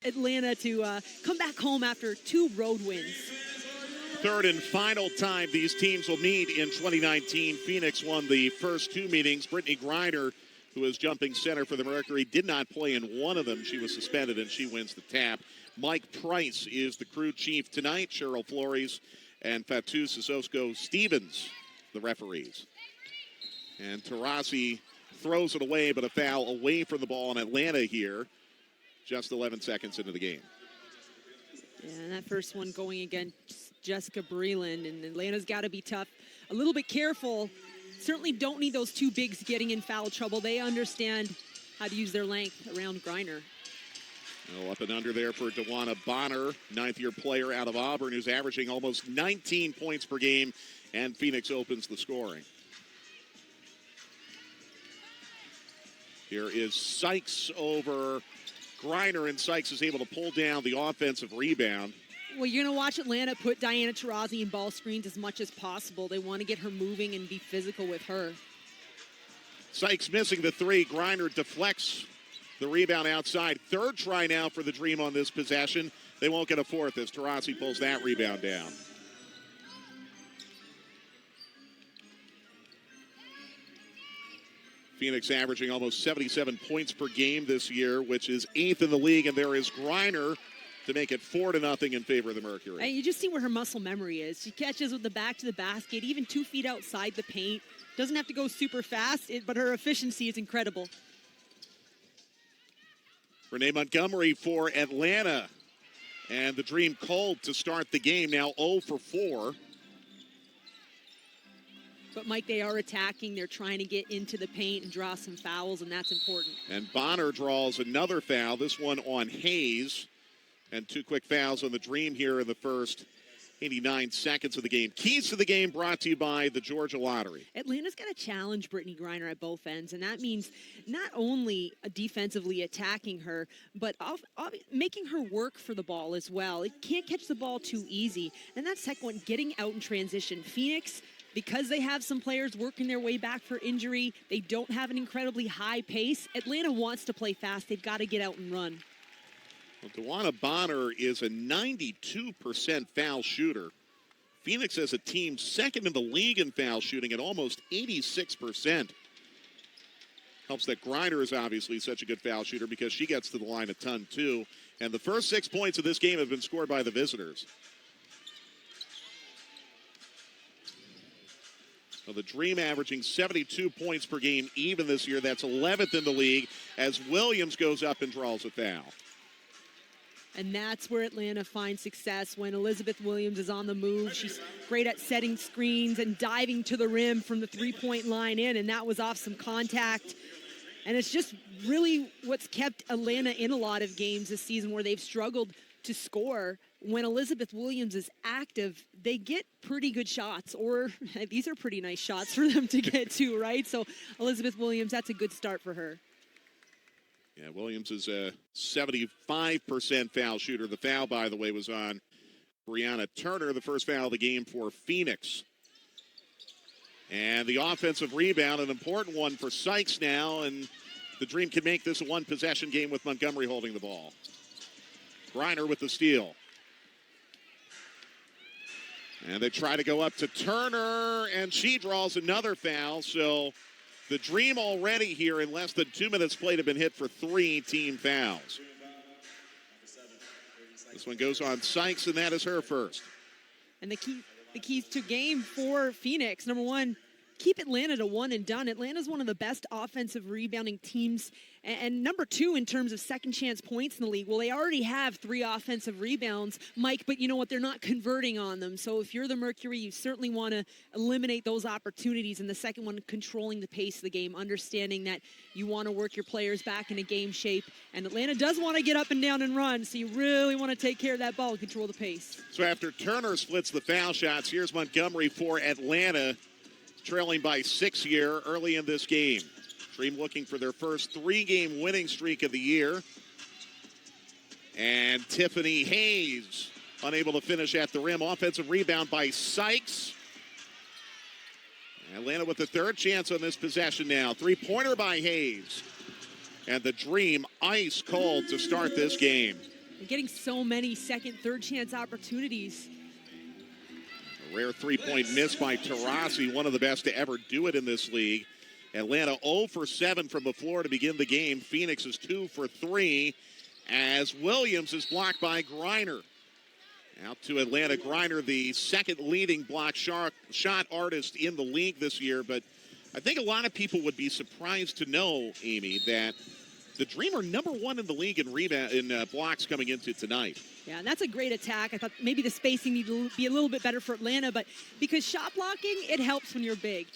Atlanta to come back home after 2 road wins. Third and final time these teams will meet in 2019. Phoenix won the first 2 meetings. Brittany Griner, who is jumping center for the Mercury, did not play in one of them. She was suspended, and she wins the tap. Mike Price is the crew chief tonight. Cheryl Flores and Fatu Sissoko Stevens, the referees. And Taurasi throws it away, but a foul away from the ball in Atlanta here, just 11 seconds into the game. Yeah, and that first one going against Jessica Breland, and Atlanta's got to be tough. A little bit careful. Certainly don't need those 2 bigs getting in foul trouble. They understand how to use their length around Griner. Oh, up and under there for DeWanna Bonner, 9th-year player out of Auburn, who's averaging almost 19 points per game, and Phoenix opens the scoring. Here is Sykes over Griner, and Sykes is able to pull down the offensive rebound. Well, you're going to watch Atlanta put Diana Taurasi in ball screens as much as possible. They want to get her moving and be physical with her. Sykes missing the 3. Griner deflects the rebound outside. Third try now for the Dream on this possession. They won't get a fourth as Taurasi pulls that rebound down. Phoenix averaging almost 77 points per game this year, which is 8th in the league, and there is Griner to make it 4-0 in favor of the Mercury. And you just see where her muscle memory is. She catches with the back to the basket, even 2 feet outside the paint. Doesn't have to go super fast, but her efficiency is incredible. Renee Montgomery for Atlanta. And the Dream cold to start the game, now 0 for 4. But, Mike, they are attacking. They're trying to get into the paint and draw some fouls, and that's important. And Bonner draws another foul, this one on Hayes. And 2 quick fouls on the Dream here in the first 89 seconds of the game. Keys to the game brought to you by the Georgia Lottery. Atlanta's got to challenge Brittany Griner at both ends, and that means not only defensively attacking her, but making her work for the ball as well. It can't catch the ball too easy. And that second one, getting out in transition. Phoenix, because they have some players working their way back for injury, they don't have an incredibly high pace. Atlanta wants to play fast. They've got to get out and run. Well, DeWanna Bonner is a 92% foul shooter. Phoenix as a team second in the league in foul shooting at almost 86%. Helps that Griner is obviously such a good foul shooter because she gets to the line a ton too. And the first 6 points of this game have been scored by the visitors. Well, the Dream averaging 72 points per game even this year. That's 11th in the league as Williams goes up and draws a foul. And that's where Atlanta finds success when Elizabeth Williams is on the move. She's great at setting screens and diving to the rim from the 3-point line in, and that was off some contact. And it's just really what's kept Atlanta in a lot of games this season where they've struggled to score. When Elizabeth Williams is active, they get pretty good shots, or these are pretty nice shots for them to get to, right? So Elizabeth Williams, that's a good start for her. Yeah, Williams is a 75% foul shooter. The foul, by the way, was on Brianna Turner, the first foul of the game for Phoenix. And the offensive rebound, an important one for Sykes now, and the Dream can make this a one-possession game with Montgomery holding the ball. Griner with the steal. And they try to go up to Turner, and she draws another foul, so the Dream already here in less than 2 minutes played have been hit for 3 team fouls. This one goes on Sykes, and that is her first. And the keys to game for Phoenix, number one, keep Atlanta to one and done. Atlanta's one of the best offensive rebounding teams. And number two in terms of second chance points in the league. Well, they already have 3 offensive rebounds, Mike, but you know what? They're not converting on them. So if you're the Mercury, you certainly want to eliminate those opportunities. And the second one, controlling the pace of the game, understanding that you want to work your players back into game shape. And Atlanta does want to get up and down and run, so you really want to take care of that ball and control the pace. So after Turner splits the foul shots, here's Montgomery for Atlanta, trailing by 6 here early in this game. Dream looking for their first 3-game winning streak of the year. And Tiffany Hayes unable to finish at the rim. Offensive rebound by Sykes. Atlanta with the third chance on this possession now. 3-pointer by Hayes. And the Dream ice cold to start this game. They're getting so many second, third chance opportunities. A rare three-point miss by Taurasi, one of the best to ever do it in this league. Atlanta 0 for 7 from the floor to begin the game. Phoenix is 2 for 3 as Williams is blocked by Griner. Out to Atlanta. Griner, the second leading block shot artist in the league this year. But I think a lot of people would be surprised to know, Amy, that the Dream are number 1 in the league in blocks coming into tonight. Yeah, and that's a great attack. I thought maybe the spacing needed to be a little bit better for Atlanta, but because shot blocking, it helps when you're big.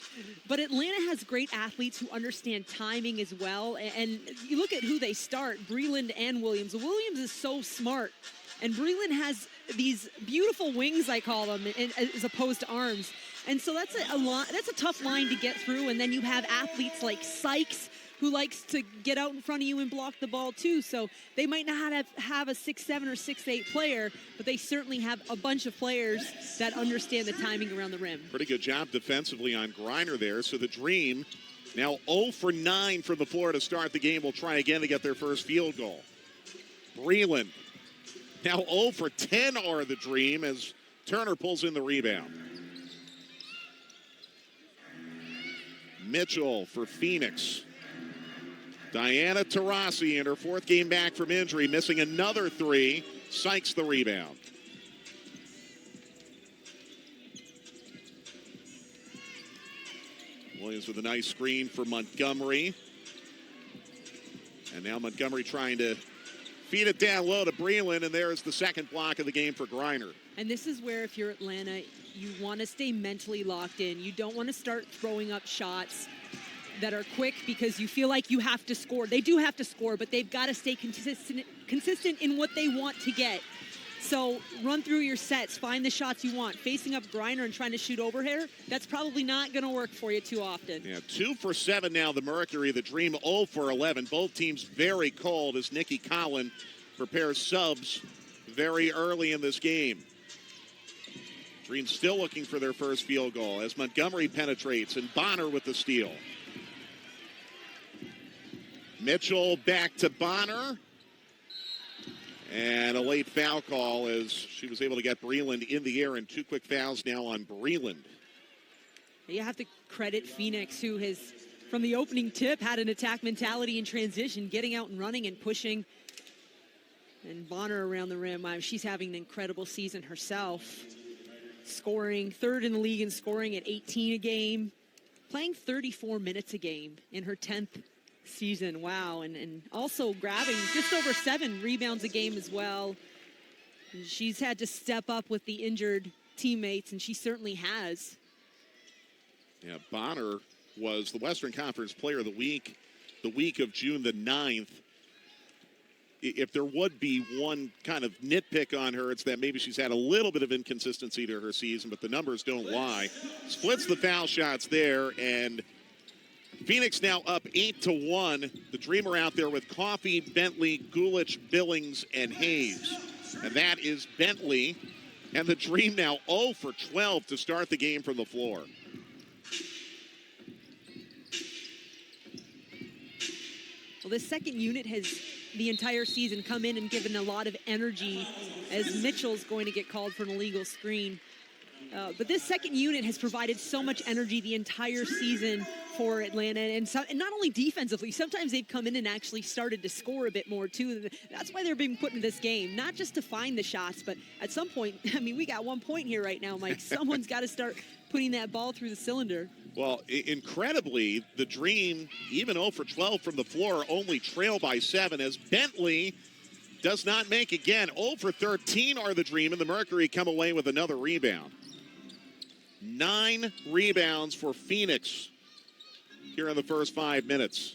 But Atlanta has great athletes who understand timing as well. And you look at who they start, Breland and Williams. Williams is so smart. And Breland has these beautiful wings, I call them, as opposed to arms. And so that's a tough line to get through. And then you have athletes like Sykes, who likes to get out in front of you and block the ball too. So they might not have a 6'7" or 6'8" player, but they certainly have a bunch of players that understand the timing around the rim. Pretty good job defensively on Griner there. So the Dream now 0 for 9 from the floor to start the game. Will try again to get their first field goal. Breland now 0 for 10 are the Dream as Turner pulls in the rebound. Mitchell for Phoenix. Diana Taurasi in her 4th game back from injury, missing another 3. Sykes the rebound. Williams with a nice screen for Montgomery. And now Montgomery trying to feed it down low to Breland, and there's the second block of the game for Griner. And this is where, if you're Atlanta, you want to stay mentally locked in. You don't want to start throwing up shots that are quick because you feel like you have to score. They do have to score, but they've got to stay consistent in what they want to get. So run through your sets, find the shots you want. Facing up Griner and trying to shoot over here, that's probably not going to work for you too often. Yeah, 2 for 7 now, the Mercury. The Dream 0 for 11. Both teams very cold as Nikki Collin prepares subs very early in this game. Dream still looking for their first field goal as Montgomery penetrates and Bonner with the steal. Mitchell back to Bonner. And a late foul call as she was able to get Breland in the air, and 2 quick fouls now on Breland. You have to credit Phoenix, who has, from the opening tip, had an attack mentality in transition, getting out and running and pushing. And Bonner around the rim. She's having an incredible season herself. Scoring, 3rd in the league in scoring at 18 a game. Playing 34 minutes a game in her 10th season. Wow. And also grabbing just over 7 rebounds a game as well. And she's had to step up with the injured teammates, and she certainly has. Yeah, Bonner was the Western Conference Player of the week of June the 9th. If there would be one kind of nitpick on her, it's that maybe she's had a little bit of inconsistency to her season, but the numbers don't lie. Splits the foul shots there, and Phoenix now up 8-1. The Dreamer out there with Coffey, Bentley, Gulich, Billings, and Hayes. And that is Bentley. And the Dream now 0 for 12 to start the game from the floor. Well, this second unit has the entire season come in and given a lot of energy as Mitchell's going to get called for an illegal screen. But this second unit has provided so much energy the entire season for Atlanta, and not only defensively, sometimes they've come in and actually started to score a bit more too. That's why they're being put in this game, not just to find the shots, but at some point, I mean, we got 1 point here right now, Mike. Someone's got to start putting that ball through the cylinder. Well, incredibly, the Dream, even 0 for 12 from the floor, only trail by 7 as Bentley does not make again. 0 for 13 are the Dream, and the Mercury come away with another rebound. 9 rebounds for Phoenix here in the first 5 minutes.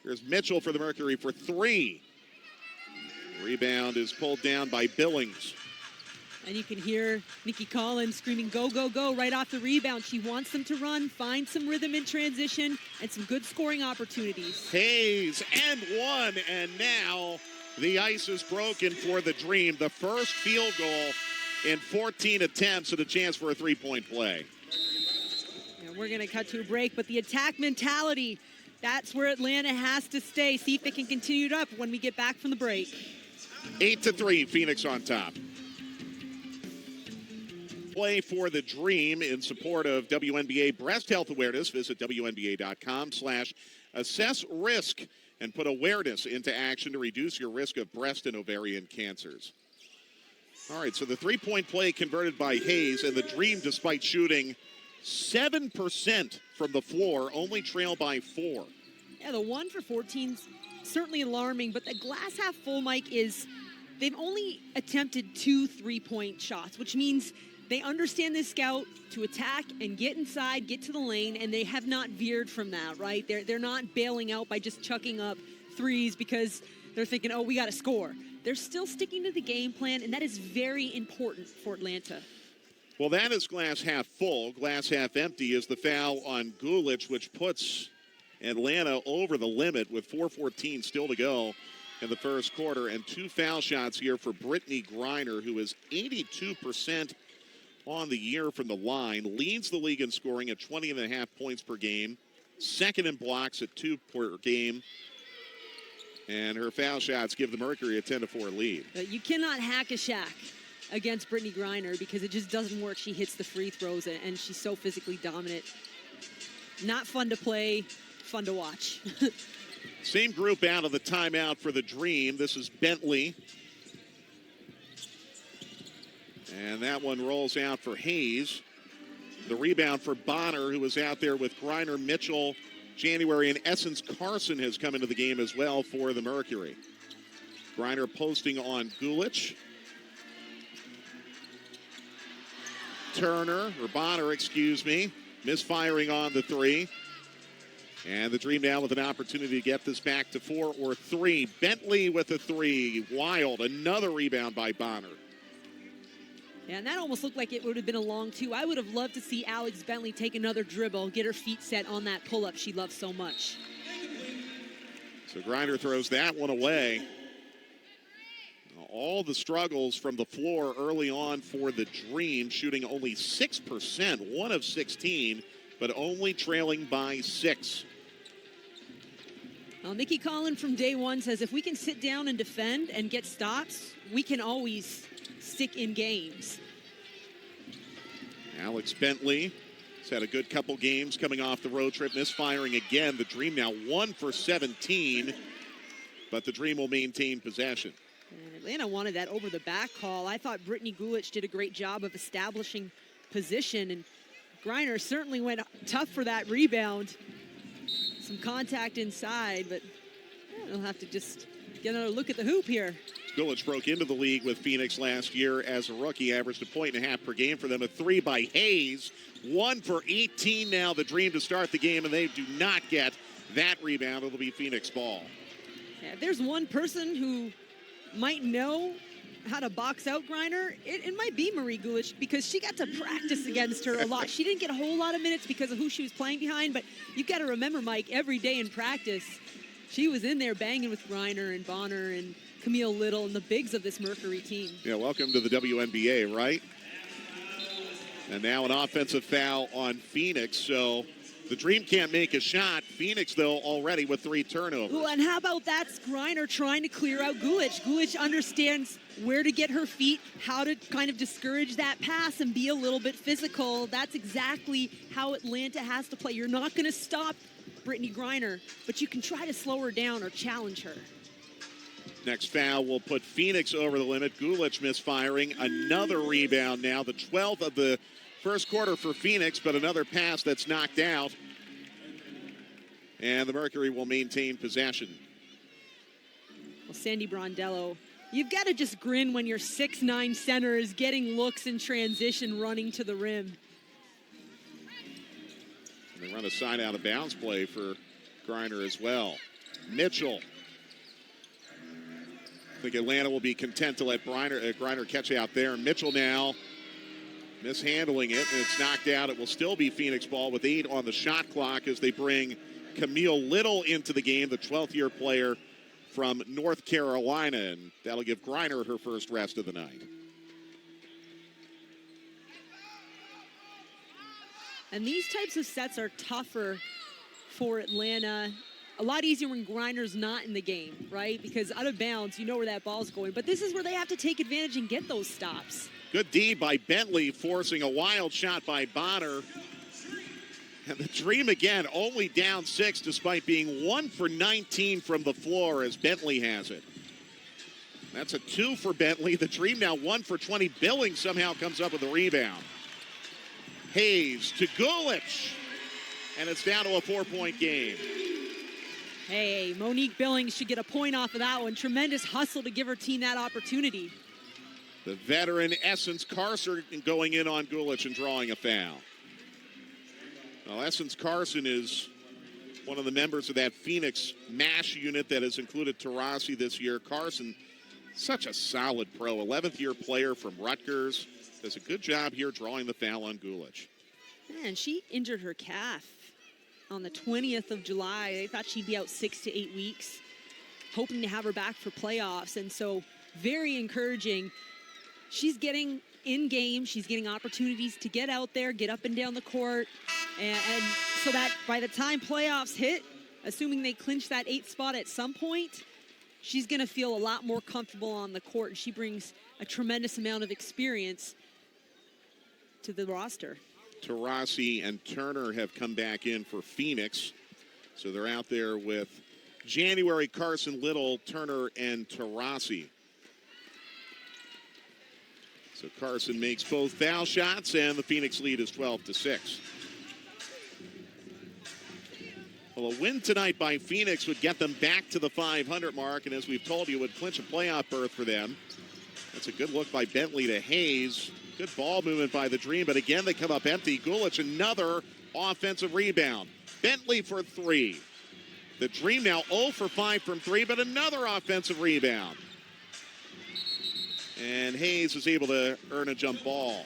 Here's Mitchell for the Mercury for 3. Rebound is pulled down by Billings. And you can hear Nikki Collins screaming, go, go, go, right off the rebound. She wants them to run, find some rhythm in transition, and some good scoring opportunities. Hayes and 1, and now the ice is broken for the Dream. The first field goal in 14 attempts and a chance for a 3-point play. And we're going to cut to a break, but the attack mentality, that's where Atlanta has to stay. See if they can continue it up when we get back from the break. 8-3, Phoenix on top. Play for the dream in support of WNBA breast health awareness. Visit WNBA.com/assess risk and put awareness into action to reduce your risk of breast and ovarian cancers. All right, so the three-point play converted by Hayes, and the dream, despite shooting 7% from the floor, only trail by 4. Yeah, the 1 for 14's certainly alarming, but the glass half full, Mike, is they've only attempted 2 3-point shots, which means they understand this scout to attack and get inside, get to the lane, and they have not veered from that, right? They're not bailing out by just chucking up threes because they're thinking, oh, we got to score. They're still sticking to the game plan, and that is very important for Atlanta. Well, that is glass half full. Glass half empty is the foul on Gulich, which puts Atlanta over the limit with 4:14 still to go in the first quarter. And 2 foul shots here for Brittany Griner, who is 82% on the year from the line, leads the league in scoring at 20.5 points per game, second in blocks at 2 per game, and her foul shots give the Mercury a 10-4 lead. You cannot hack a Shaq against Brittany Griner because it just doesn't work. She hits the free throws, and she's so physically dominant. Not fun to play, fun to watch. Same group out of the timeout for the Dream. This is Bentley. And that one rolls out for Hayes. The rebound for Bonner, who was out there with Griner, Mitchell, January, and Essence Carson has come into the game as well for the Mercury. Griner posting on Gulich. Bonner, misfiring on the 3. And the Dream now with an opportunity to get this back to 4 or 3. Bentley with a 3. Wild. Another rebound by Bonner. Yeah, and that almost looked like it would have been a long 2. I would have loved to see Alex Bentley take another dribble, get her feet set on that pull-up she loves so much. So Griner throws that one away. All the struggles from the floor early on for the Dream, shooting only 6%, 1 of 16, but only trailing by 6. Well, Nikki Collin from day one says if we can sit down and defend and get stops, we can always stick in games. Alex Bentley has had a good couple games coming off the road trip, misfiring again. The Dream now 1 for 17, but the Dream will maintain possession. And Atlanta wanted that over the back call. I thought Brittany Gulich did a great job of establishing position, and Griner certainly went tough for that rebound. Some contact inside, but they'll have to just get another look at the hoop here. Gulich broke into the league with Phoenix last year as a rookie, averaged 1.5 points per game for them. A 3 by Hayes, 1 for 18 now. The Dream to start the game, and they do not get that rebound. It'll be Phoenix ball. Yeah, if there's one person who might know how to box out Griner, it might be Marie Gulich, because she got to practice against her a lot. She didn't get a whole lot of minutes because of who she was playing behind, but you've got to remember, Mike, every day in practice, she was in there banging with Griner and Bonner and Camille Little and the bigs of this Mercury team. Yeah, welcome to the WNBA, right? And now an offensive foul on Phoenix, so the Dream can't make a shot. Phoenix, though, already with 3 turnovers. Ooh, and how about that's Griner trying to clear out Gulich. Gulich understands where to get her feet, how to kind of discourage that pass and be a little bit physical. That's exactly how Atlanta has to play. You're not going to stop Brittany Griner, but you can try to slow her down or challenge her. Next foul will put Phoenix over the limit. Gulich misfiring. Another rebound now, the 12th of the first quarter for Phoenix, but another pass that's knocked out. And the Mercury will maintain possession. Well, Sandy Brondello, you've got to just grin when your 6'9" center is getting looks in transition running to the rim. And they run a side out of bounds play for Griner as well. Mitchell. I think Atlanta will be content to let Griner catch out there. Mitchell now mishandling it, and it's knocked out. It will still be Phoenix ball with 8 on the shot clock as they bring Camille Little into the game, the 12th-year player from North Carolina, and that'll give Griner her first rest of the night. And these types of sets are tougher for Atlanta. a lot easier when Grinder's not in the game, right? Because out of bounds, you know where that ball's going. But this is where they have to take advantage and get those stops. Good D by Bentley, forcing a wild shot by Bonner. And the Dream again, only down 6 despite being 1 for 19 from the floor as Bentley has it. That's a 2 for Bentley. The Dream now 1 for 20. Billings somehow comes up with a rebound. Hayes to Gulich. And it's down to a 4-point game. Hey, Monique Billings should get a point off of that one. Tremendous hustle to give her team that opportunity. The veteran Essence Carson going in on Gulich and drawing a foul. Well, Essence Carson is one of the members of that Phoenix MASH unit that has included Taurasi this year. Carson, such a solid pro, 11th-year player from Rutgers. Does a good job here drawing the foul on Gulich. Man, she injured her calf on the 20th of July. They thought she'd be out 6 to 8 weeks, hoping to have her back for playoffs. And so very encouraging. She's getting in game. She's getting opportunities to get out there, get up and down the court. And so that by the time playoffs hit, assuming they clinch that 8th spot at some point, she's going to feel a lot more comfortable on the court. And she brings a tremendous amount of experience to the roster. Taurasi and Turner have come back in for Phoenix. So they're out there with January, Carson, Little, Turner, and Taurasi. So Carson makes both foul shots, and the Phoenix lead is 12-6. Well, a win tonight by Phoenix would get them back to the 500 mark, and as we've told you, would clinch a playoff berth for them. That's a good look by Bentley to Hayes. Good ball movement by the Dream, but again, they come up empty. Gulich, another offensive rebound. Bentley for 3. The Dream now 0 for 5 from 3, but another offensive rebound. And Hayes is able to earn a jump ball.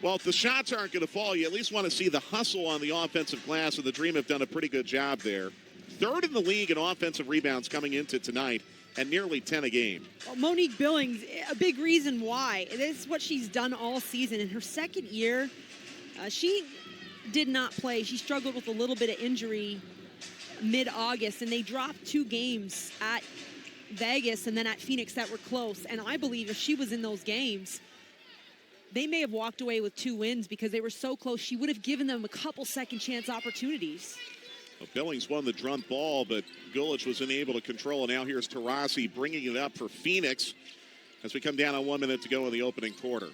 Well, if the shots aren't going to fall, you at least want to see the hustle on the offensive glass, and the Dream have done a pretty good job there. 3rd in the league in offensive rebounds coming into tonight, and nearly 10 a game. Well, Monique Billings, a big reason why. This is what she's done all season. In her second year, she did not play. She struggled with a little bit of injury mid-August, and they dropped 2 games at Vegas and then at Phoenix that were close. And I believe if she was in those games, they may have walked away with 2 wins because they were so close. She would have given them a couple second chance opportunities. Well, Billings won the drum ball, but Gulich was unable to control. And now here's Taurasi bringing it up for Phoenix as we come down on 1 minute to go in the opening quarter.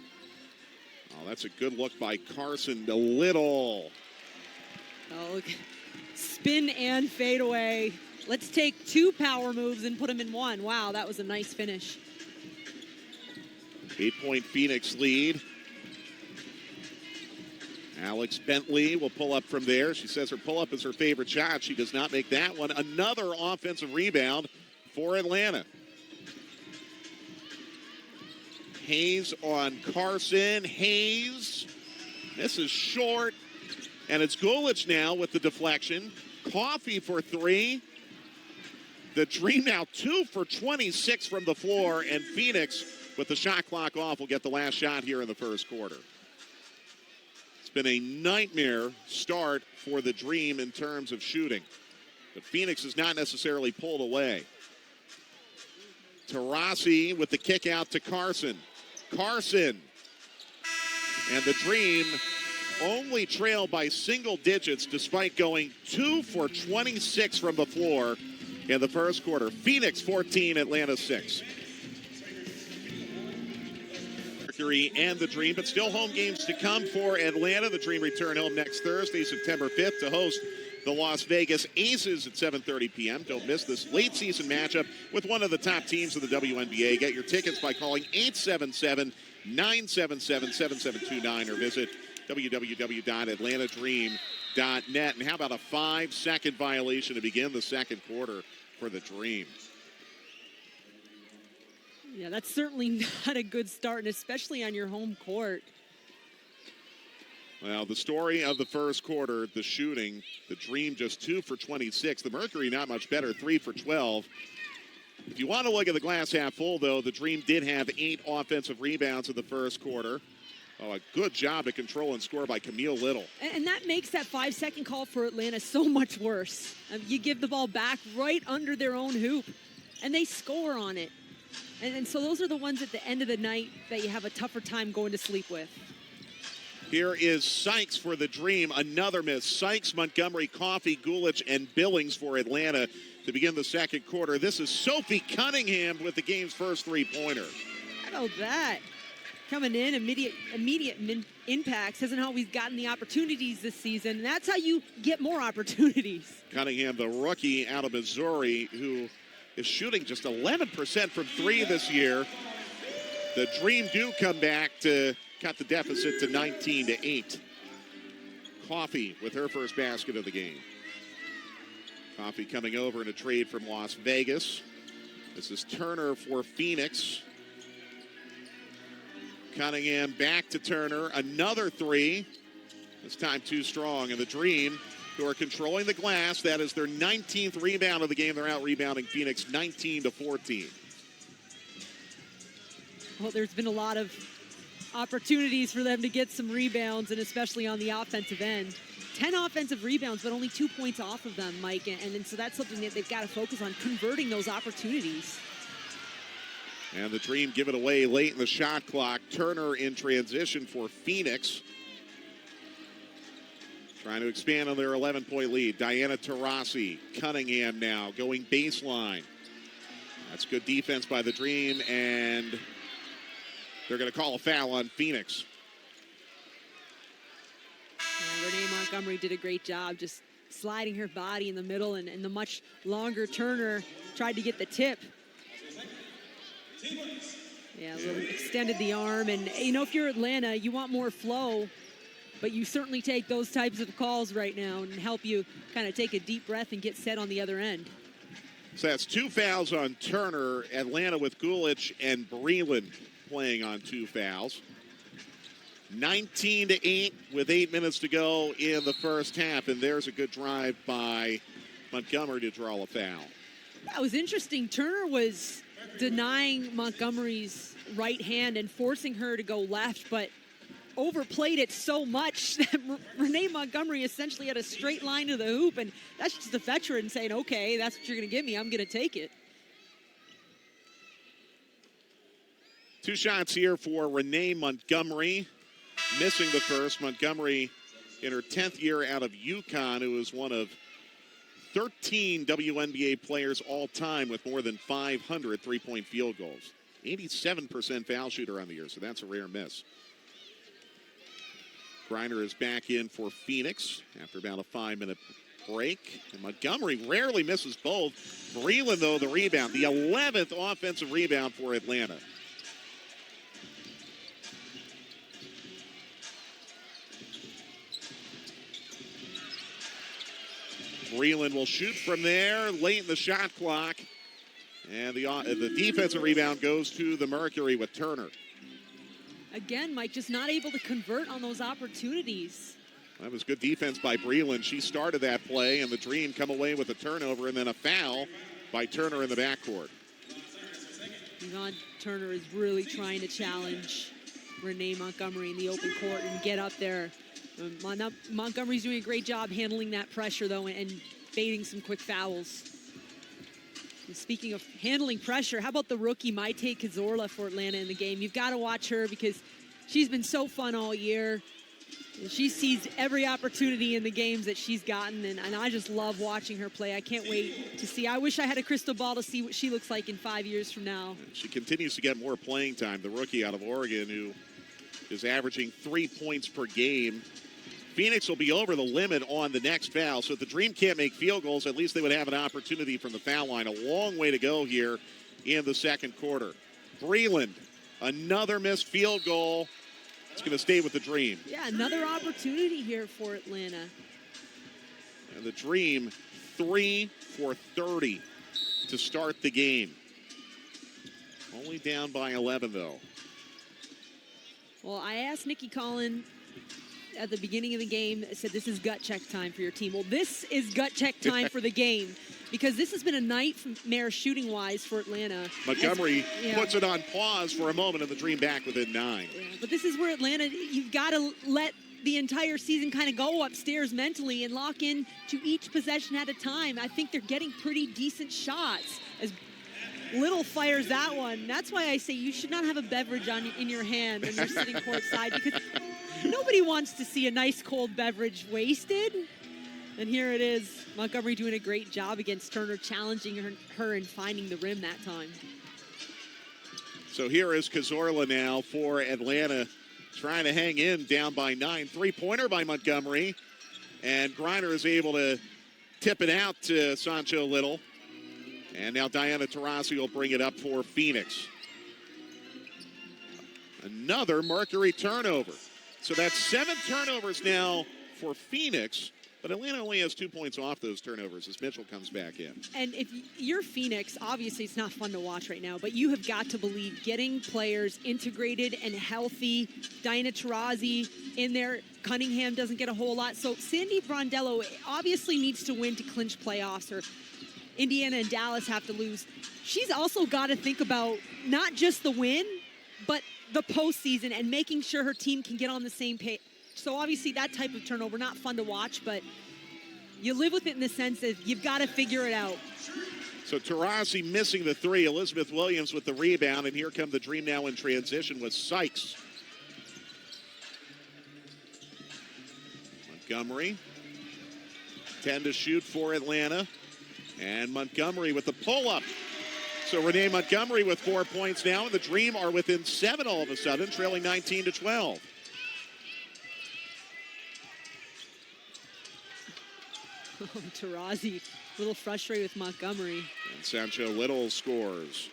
Oh, that's a good look by Carson to Little. Oh, look. Spin and fade away. Let's take 2 power moves and put them in 1. Wow, that was a nice finish. 8-point Phoenix lead. Alex Bentley will pull up from there. She says her pull-up is her favorite shot. She does not make that one. Another offensive rebound for Atlanta. Hayes on Carson. Hayes. This is short. And it's Gulich now with the deflection. Coffee for 3. The Dream now 2 for 26 from the floor. And Phoenix, with the shot clock off, will get the last shot here in the first quarter. It's been a nightmare start for the Dream in terms of shooting. But Phoenix is not necessarily pulled away. Taurasi with the kick out to Carson. Carson. And the Dream only trail by single digits despite going 2 for 26 from the floor in the first quarter. Phoenix 14, Atlanta 6. Mercury and the Dream, but still home games to come for Atlanta. The Dream return home next Thursday, September 5th, to host the Las Vegas Aces at 7:30 p.m. Don't miss this late season matchup with one of the top teams of the WNBA. Get your tickets by calling 877-977-7729 or visit www.atlantadream.net. And how about a 5-second violation to begin the second quarter for the Dream? Yeah, that's certainly not a good start, and especially on your home court. Well, the story of the first quarter, the shooting, the Dream just 2 for 26. The Mercury not much better, 3 for 12. If you want to look at the glass half full, though, the Dream did have 8 offensive rebounds in the first quarter. Oh, a good job to control and score by Camille Little. And that makes that 5-second call for Atlanta so much worse. You give the ball back right under their own hoop, and they score on it. And so those are the ones at the end of the night that you have a tougher time going to sleep with. Here is Sykes for the Dream. Another miss. Sykes, Montgomery, Coffey, Gulich, and Billings for Atlanta to begin the second quarter. This is Sophie Cunningham with the game's first three-pointer. How about that? Coming in, immediate impacts. Hasn't always gotten the opportunities this season. And that's how you get more opportunities. Cunningham, the rookie out of Missouri, who is shooting just 11% from three this year. The Dream do come back to cut the deficit to 19-8. Coffey with her first basket of the game. Coffey coming over in a trade from Las Vegas. This is Turner for Phoenix. Cunningham back to Turner. Another three. This time too strong. And the Dream, who are controlling the glass, that is their 19th rebound of the game. They're out rebounding Phoenix 19-14. Well, there's been a lot of opportunities for them to get some rebounds, and especially on the offensive end. 10 offensive rebounds, but only 2 points off of them, Mike. And so that's something that they've got to focus on, converting those opportunities. And the Dream give it away late in the shot clock. Turner in transition for Phoenix. Trying to expand on their 11-point lead. Diana Taurasi, Cunningham now going baseline. That's good defense by the Dream, and they're going to call a foul on Phoenix. Renee Montgomery did a great job just sliding her body in the middle, and the much longer Turner tried to get the tip. Yeah, a little extended the arm. And, you know, if you're Atlanta, you want more flow, but you certainly take those types of calls right now and help you kind of take a deep breath and get set on the other end. So that's 2 fouls on Turner. Atlanta with Gulich and Breland playing on 2 fouls. 19-8 with 8 minutes to go in the first half. And there's a good drive by Montgomery to draw a foul. That was interesting. Turner was denying Montgomery's right hand and forcing her to go left, but overplayed it so much that Renee Montgomery essentially had a straight line to the hoop, and that's just a veteran saying, okay, that's what you're going to give me. I'm going to take it. 2 shots here for Renee Montgomery. Missing the first. Montgomery in her 10th year out of UConn, who is one of 13 WNBA players all time with more than 500 three-point field goals. 87% foul shooter on the year, so that's a rare miss. Griner is back in for Phoenix after about a 5-minute break. And Montgomery rarely misses both. Breland, though, the rebound. The 11th offensive rebound for Atlanta. Breland will shoot from there late in the shot clock. And the defensive rebound goes to the Mercury with Turner. Again, Mike, just not able to convert on those opportunities. That was good defense by Breland. She started that play, and the Dream come away with a turnover and then a foul by Turner in the backcourt. Yvonne Turner is really trying to challenge Renee Montgomery in the open court and get up there. Montgomery's doing a great job handling that pressure, though, and baiting some quick fouls. And speaking of handling pressure, how about the rookie Maite Cazorla for Atlanta in the game? You've got to watch her because she's been so fun all year. She sees every opportunity in the games that she's gotten, and I just love watching her play. I can't wait to see. I wish I had a crystal ball to see what she looks like in 5 years from now. She continues to get more playing time. The rookie out of Oregon, who is averaging 3 points per game. Phoenix will be over the limit on the next foul, so if the Dream can't make field goals, at least they would have an opportunity from the foul line. A long way to go here in the second quarter. Breland, another missed field goal. It's going to stay with the Dream. Yeah, another opportunity here for Atlanta. And the Dream, 3 for 30 to start the game. Only down by 11, though. Well, I asked Nikki Collin at the beginning of the game said this is gut check time for your team. Well, this is gut check time for the game because this has been a nightmare shooting-wise for Atlanta. Montgomery puts it on pause for a moment and the Dream back within 9. Yeah, but this is where Atlanta, you've got to let the entire season kind of go upstairs mentally and lock in to each possession at a time. I think they're getting pretty decent shots as Little fires that one. That's why I say you should not have a beverage in your hand when you're sitting courtside because nobody wants to see a nice cold beverage wasted. And here it is. Montgomery doing a great job against Turner, challenging her and finding the rim that time. So here is Cazorla now for Atlanta, trying to hang in, down by 9. Three-pointer by Montgomery. And Griner is able to tip it out to Sancho Little. And now Diana Taurasi will bring it up for Phoenix. Another Mercury turnover. So that's 7 turnovers now for Phoenix. But Atlanta only has 2 points off those turnovers as Mitchell comes back in. And if you're Phoenix, obviously it's not fun to watch right now, but you have got to believe getting players integrated and healthy. Diana Taurasi in there. Cunningham doesn't get a whole lot. So Sandy Brondello obviously needs to win to clinch playoffs, or Indiana and Dallas have to lose. She's also got to think about not just the win, but the postseason and making sure her team can get on the same page. So obviously that type of turnover, not fun to watch, but you live with it in the sense that you've got to figure it out. So Taurasi missing the 3. Elizabeth Williams with the rebound, and here come the Dream now in transition with Sykes. Montgomery, 10 to shoot for Atlanta. And Montgomery with the pull-up. So Renee Montgomery with 4 points now, and the Dream are within 7 all of a sudden, trailing 19-12. Taurasi, a little frustrated with Montgomery. And Sancho Little scores.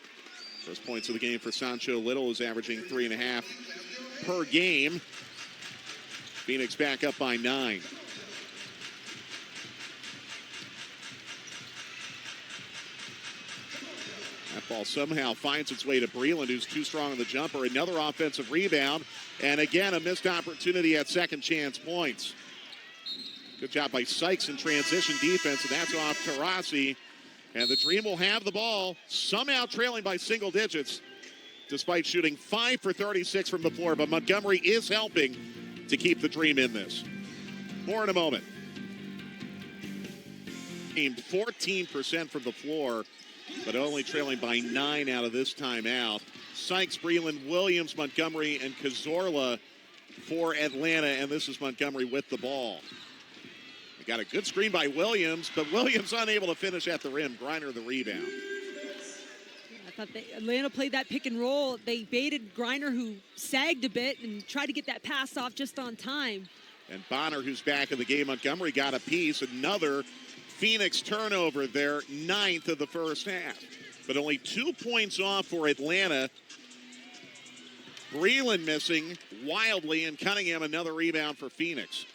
First points of the game for Sancho Little, is averaging 3.5 per game. Phoenix back up by 9. That ball somehow finds its way to Breland, who's too strong on the jumper. Another offensive rebound. And again, a missed opportunity at second chance points. Good job by Sykes in transition defense, and that's off Taurasi. And the Dream will have the ball, somehow trailing by single digits, despite shooting 5 for 36 from the floor. But Montgomery is helping to keep the Dream in this. More in a moment. Aimed 14% from the floor, but only trailing by 9 out of this timeout. Sykes, Breland, Williams, Montgomery, and Cazorla for Atlanta, and this is Montgomery with the ball. They got a good screen by Williams, but Williams unable to finish at the rim. Griner the rebound. I thought Atlanta played that pick and roll. They baited Griner, who sagged a bit, and tried to get that pass off just on time. And Bonner, who's back in the game. Montgomery got a piece. Another Phoenix turnover, their 9th of the first half. But only 2 points off for Atlanta. Breland missing wildly, and Cunningham another rebound for Phoenix.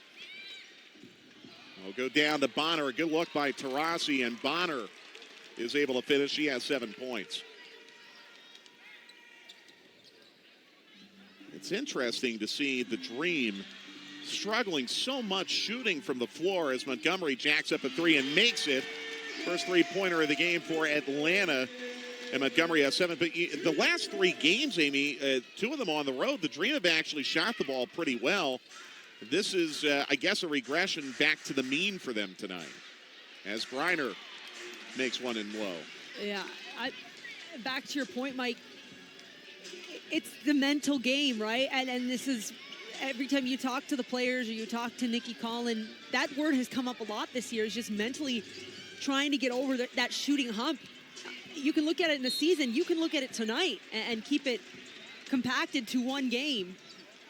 We'll go down to Bonner. A good look by Taurasi, and Bonner is able to finish. She has 7 points. It's interesting to see the Dream struggling so much shooting from the floor as Montgomery jacks up a 3 and makes it. First three-pointer of the game for Atlanta. And Montgomery has 7. But the last 3 games, Amy, 2 of them on the road, the Dream have actually shot the ball pretty well. This is, I guess, a regression back to the mean for them tonight, as Griner makes one in low. Yeah, back to your point, Mike, it's the mental game, right? And this is, every time you talk to the players or you talk to Nikki Collin, that word has come up a lot this year, is just mentally trying to get over that shooting hump. You can look at it in the season. You can look at it tonight and keep it compacted to one game.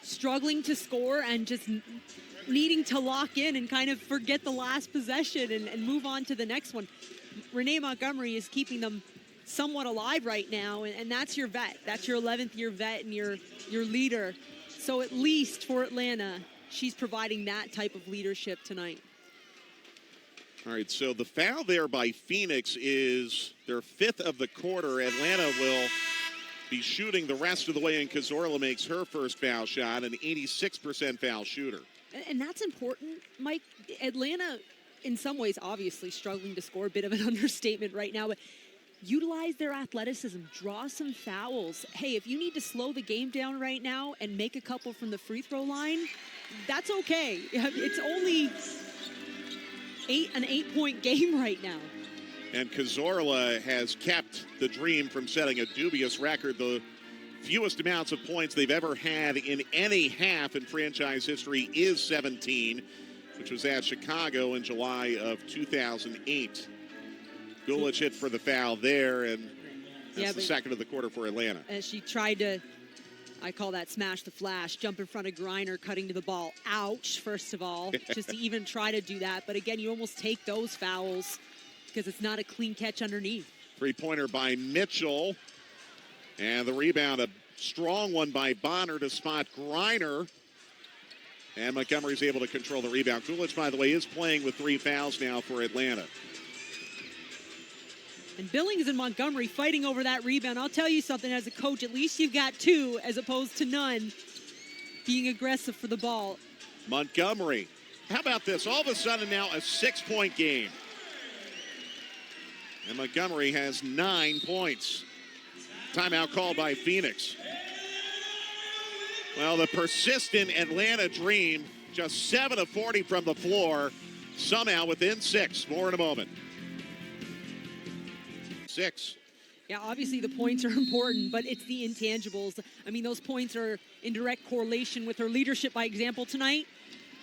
Struggling to score and just needing to lock in and kind of forget the last possession and move on to the next one. Renee Montgomery is keeping them somewhat alive right now, and that's your vet. That's your 11th year vet and your leader. So at least for Atlanta, she's providing that type of leadership tonight. All right, so the foul there by Phoenix is their 5th of the quarter. Atlanta will be shooting the rest of the way, and Cazorla makes her first foul shot, an 86% foul shooter. And that's important, Mike. Atlanta, in some ways, obviously struggling to score, a bit of an understatement right now, but utilize their athleticism, draw some fouls. Hey, if you need to slow the game down right now and make a couple from the free throw line, that's okay. It's only an 8-point game right now. And Cazorla has kept the Dream from setting a dubious record, the fewest amounts of points they've ever had in any half in franchise history is 17, which was at Chicago in July of 2008. Gulich hit for the foul there, and that's the second of the quarter for Atlanta. As she tried to, I call that smash the flash, jump in front of Griner, cutting to the ball. Ouch, first of all, just to even try to do that. But again, you almost take those fouls because it's not a clean catch underneath. Three-pointer by Mitchell. And the rebound, a strong one by Bonner to spot Griner. And Montgomery's able to control the rebound. Gulich, by the way, is playing with 3 fouls now for Atlanta. And Billings and Montgomery fighting over that rebound. I'll tell you something, as a coach, at least you've got 2 as opposed to none being aggressive for the ball. Montgomery, how about this? All of a sudden now a 6-point game. And Montgomery has 9 points. Timeout called by Phoenix. Well, the persistent Atlanta Dream, just 7 of 40 from the floor, somehow within 6. More in a moment. 6. Yeah, obviously the points are important, but it's the intangibles. I mean, those points are in direct correlation with her leadership by example tonight.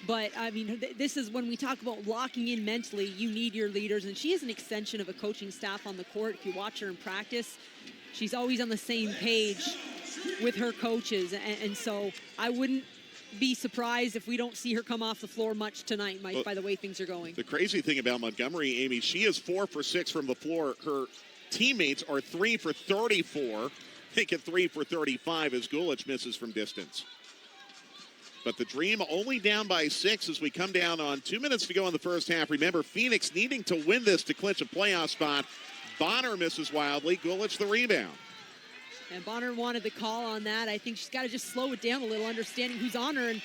But, I mean, this is when we talk about locking in mentally, you need your leaders. And she is an extension of a coaching staff on the court. If you watch her in practice, she's always on the same page with her coaches. And so I wouldn't be surprised if we don't see her come off the floor much tonight, Mike, by the way things are going. The crazy thing about Montgomery, Amy, she is 4 for 6 from the floor. Her teammates are 3 for 34. Take it 3 for 35 as Gulich misses from distance. But the Dream only down by 6 as we come down on 2 minutes to go in the first half. Remember, Phoenix needing to win this to clinch a playoff spot. Bonner misses wildly. Gulich the rebound. And Bonner wanted the call on that. I think she's got to just slow it down a little, understanding who's on her and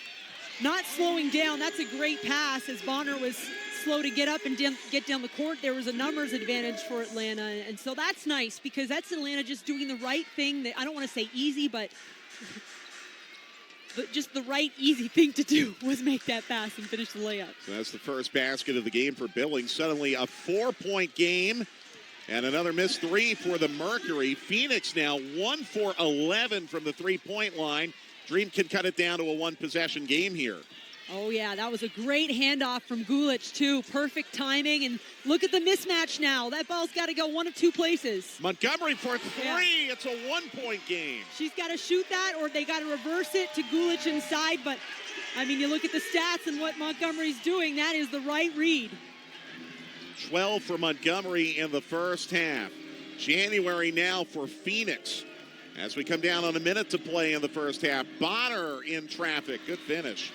not slowing down. That's a great pass as Bonner was slow to get up and get down the court. There was a numbers advantage for Atlanta. And so that's nice because that's Atlanta just doing the right thing. I don't want to say easy, but just the right, easy thing to do was make that pass and finish the layup. So that's the first basket of the game for Billings. Suddenly a 4-point game and another missed 3 for the Mercury. Phoenix now 1 for 11 from the three-point line. Dream can cut it down to a 1-possession game here. Oh, yeah, that was a great handoff from Gulich, too. Perfect timing, and look at the mismatch now. That ball's got to go 1 of 2 places. Montgomery for 3. Yeah. It's a 1-point game. She's got to shoot that, or they got to reverse it to Gulich inside. But, I mean, you look at the stats and what Montgomery's doing. That is the right read. 12 for Montgomery in the first half. January now for Phoenix. As we come down on a minute to play in the first half. Bonner in traffic. Good finish.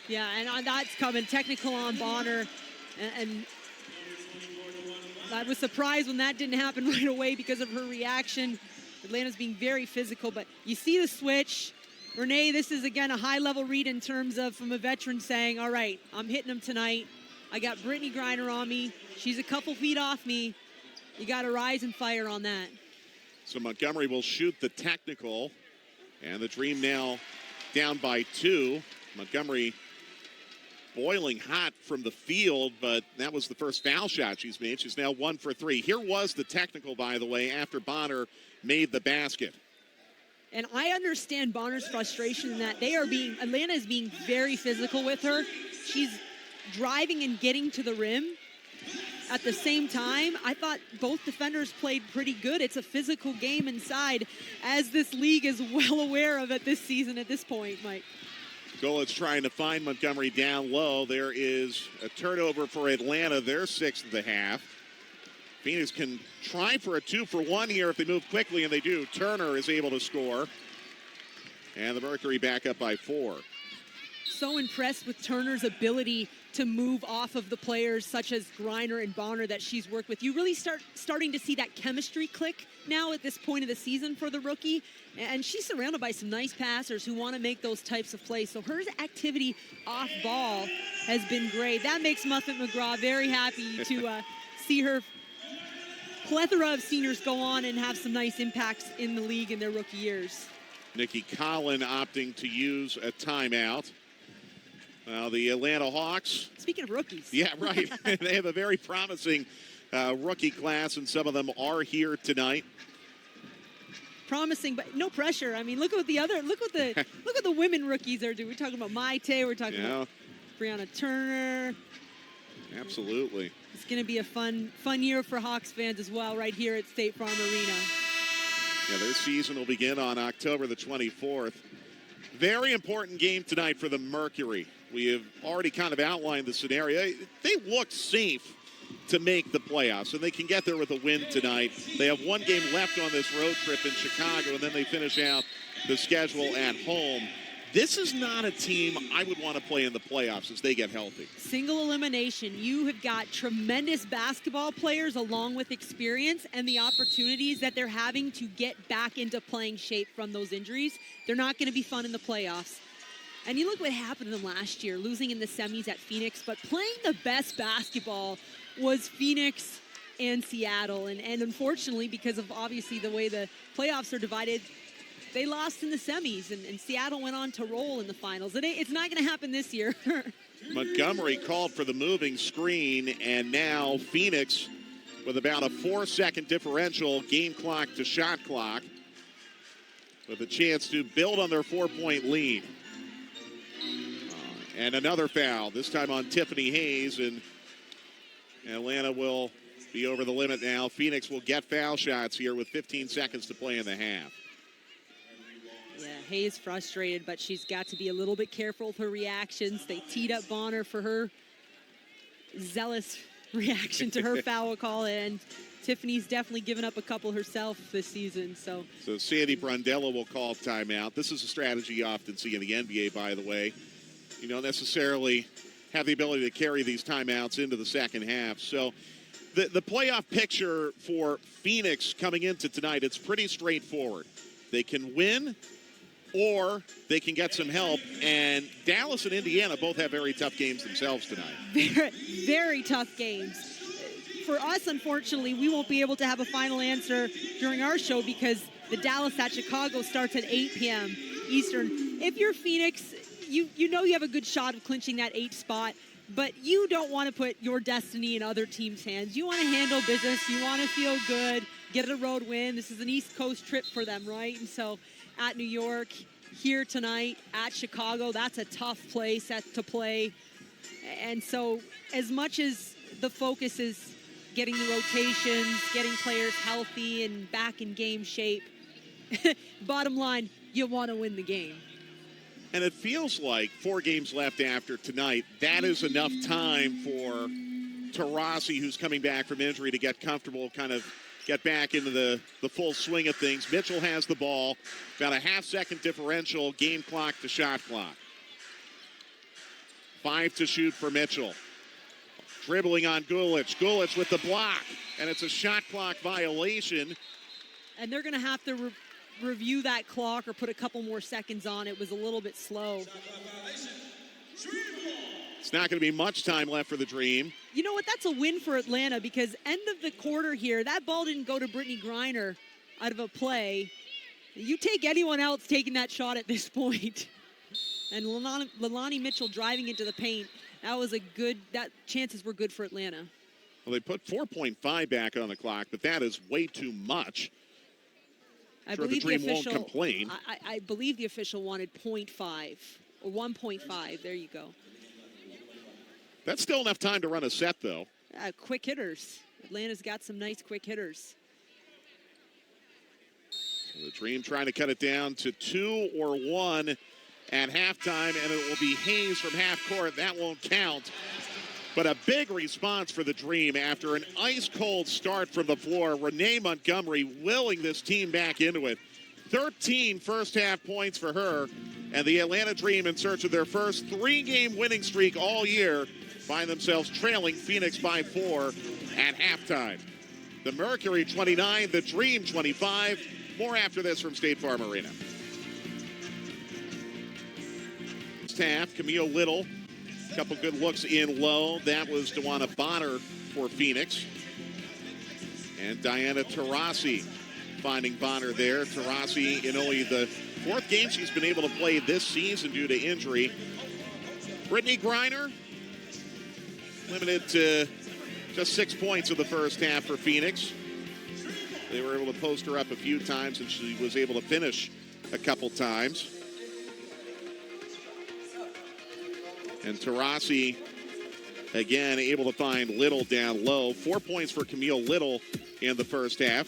Yeah, and that's coming. Technical on Bonner. And I was surprised when that didn't happen right away because of her reaction. Atlanta's being very physical, but you see the switch. Renee, this is, again, a high-level read in terms of from a veteran saying, all right, I'm hitting them tonight. I got Brittany Griner on me. She's a couple feet off me. You got to rise and fire on that. So Montgomery will shoot the technical. And the Dream now down by 2. Montgomery boiling hot from the field, but that was the first foul shot she's made. She's now 1 for 3. Here was the technical, by the way, after Bonner made the basket. And I understand Bonner's frustration in that Atlanta is being very physical with her. She's driving and getting to the rim. At the same time, I thought both defenders played pretty good. It's a physical game inside, as this league is well aware of at this season at this point, Mike. Gulich trying to find Montgomery down low. There is a turnover for Atlanta, their 6th of the half. Phoenix can try for a 2-for-1 here if they move quickly, and they do. Turner is able to score. And the Mercury back up by 4. So impressed with Turner's ability to move off of the players such as Griner and Bonner that she's worked with. You really starting to see that chemistry click now at this point of the season for the rookie. And she's surrounded by some nice passers who want to make those types of plays. So her activity off ball has been great. That makes Muffet McGraw very happy to see her plethora of seniors go on and have some nice impacts in the league in their rookie years. Nikki Collin opting to use a timeout. Well, the Atlanta Hawks. Speaking of rookies. Yeah, right. They have a very promising rookie class, and some of them are here tonight. Promising, but no pressure. I mean, look at the women rookies are doing. We're talking about Maite. We're talking about Brianna Turner. Absolutely. It's going to be a fun year for Hawks fans as well, right here at State Farm Arena. Yeah, their season will begin on October the 24th. Very important game tonight for the Mercury. We have already kind of outlined the scenario. They look safe to make the playoffs, and they can get there with a win tonight. They have one game left on this road trip in Chicago, and then they finish out the schedule at home. This is not a team I would want to play in the playoffs as they get healthy. Single elimination. You have got tremendous basketball players along with experience and the opportunities that they're having to get back into playing shape from those injuries. They're not going to be fun in the playoffs. And you look what happened to them last year, losing in the semis at Phoenix, but playing the best basketball was Phoenix and Seattle. And unfortunately, because of obviously the way the playoffs are divided, they lost in the semis, and Seattle went on to roll in the finals. It's not going to happen this year. Montgomery called for the moving screen, and now Phoenix with about a 4-second differential, game clock to shot clock, with a chance to build on their 4-point lead. And another foul, this time on Tiffany Hayes, and Atlanta will be over the limit now. Phoenix will get foul shots here with 15 seconds to play in the half. Yeah, Hayes frustrated, but she's got to be a little bit careful with her reactions. They teed up Bonner for her zealous reaction to her foul call, and Tiffany's definitely given up a couple herself this season. So Sandy Brundella will call timeout. This is a strategy you often see in the NBA, by the way. You don't necessarily have the ability to carry these timeouts into the second half. So the playoff picture for Phoenix coming into tonight, it's pretty straightforward. They can win or they can get some help. And Dallas and Indiana both have very tough games themselves tonight. Very, very tough games. For us, unfortunately, we won't be able to have a final answer during our show because the Dallas at Chicago starts at 8 p.m. Eastern. If you're Phoenix, you know you have a good shot of clinching that 8th spot, but you don't want to put your destiny in other teams' hands. You want to handle business. You want to feel good, get a road win. This is an East Coast trip for them, right? And so at New York, here tonight, at Chicago, that's a tough place to play. And so as much as the focus is getting the rotations, getting players healthy and back in game shape, bottom line, you want to win the game. And it feels like 4 games left after tonight. That is enough time for Taurasi, who's coming back from injury, to get comfortable, kind of get back into the full swing of things. Mitchell has the ball. About a half-second differential, game clock to shot clock. 5 to shoot for Mitchell. Dribbling on Gulich. Gulich with the block. And it's a shot clock violation. And they're going to have to review that clock or put a couple more seconds on. It was a little bit slow. It's not going to be much time left for the Dream. You know what? That's a win for Atlanta because end of the quarter here, that ball didn't go to Brittany Griner out of a play. You take anyone else taking that shot at this point. And Leilani Mitchell driving into the paint. That chances were good for Atlanta. Well, they put 4.5 back on the clock, but that is way too much. I sure believe the Dream the official won't complain. I believe the official wanted 0.5 or 1.5. There you go. That's still enough time to run a set, though. Quick hitters. Atlanta's got some nice quick hitters. So the Dream trying to cut it down to 2 or 1 at halftime, and it will be Hayes from half court. That won't count. But a big response for the Dream after an ice-cold start from the floor. Renee Montgomery willing this team back into it. 13 first-half points for her. And the Atlanta Dream in search of their first 3-game winning streak all year find themselves trailing Phoenix by 4 at halftime. The Mercury 29, the Dream 25. More after this from State Farm Arena. First half, Camille Little, a couple good looks in low. That was Dewana Bonner for Phoenix. And Diana Taurasi finding Bonner there. Taurasi in only the 4th game she's been able to play this season due to injury. Brittany Griner, limited to just 6 points in the first half for Phoenix. They were able to post her up a few times, and she was able to finish a couple times. And Taurasi, again, able to find Little down low. 4 points for Camille Little in the first half.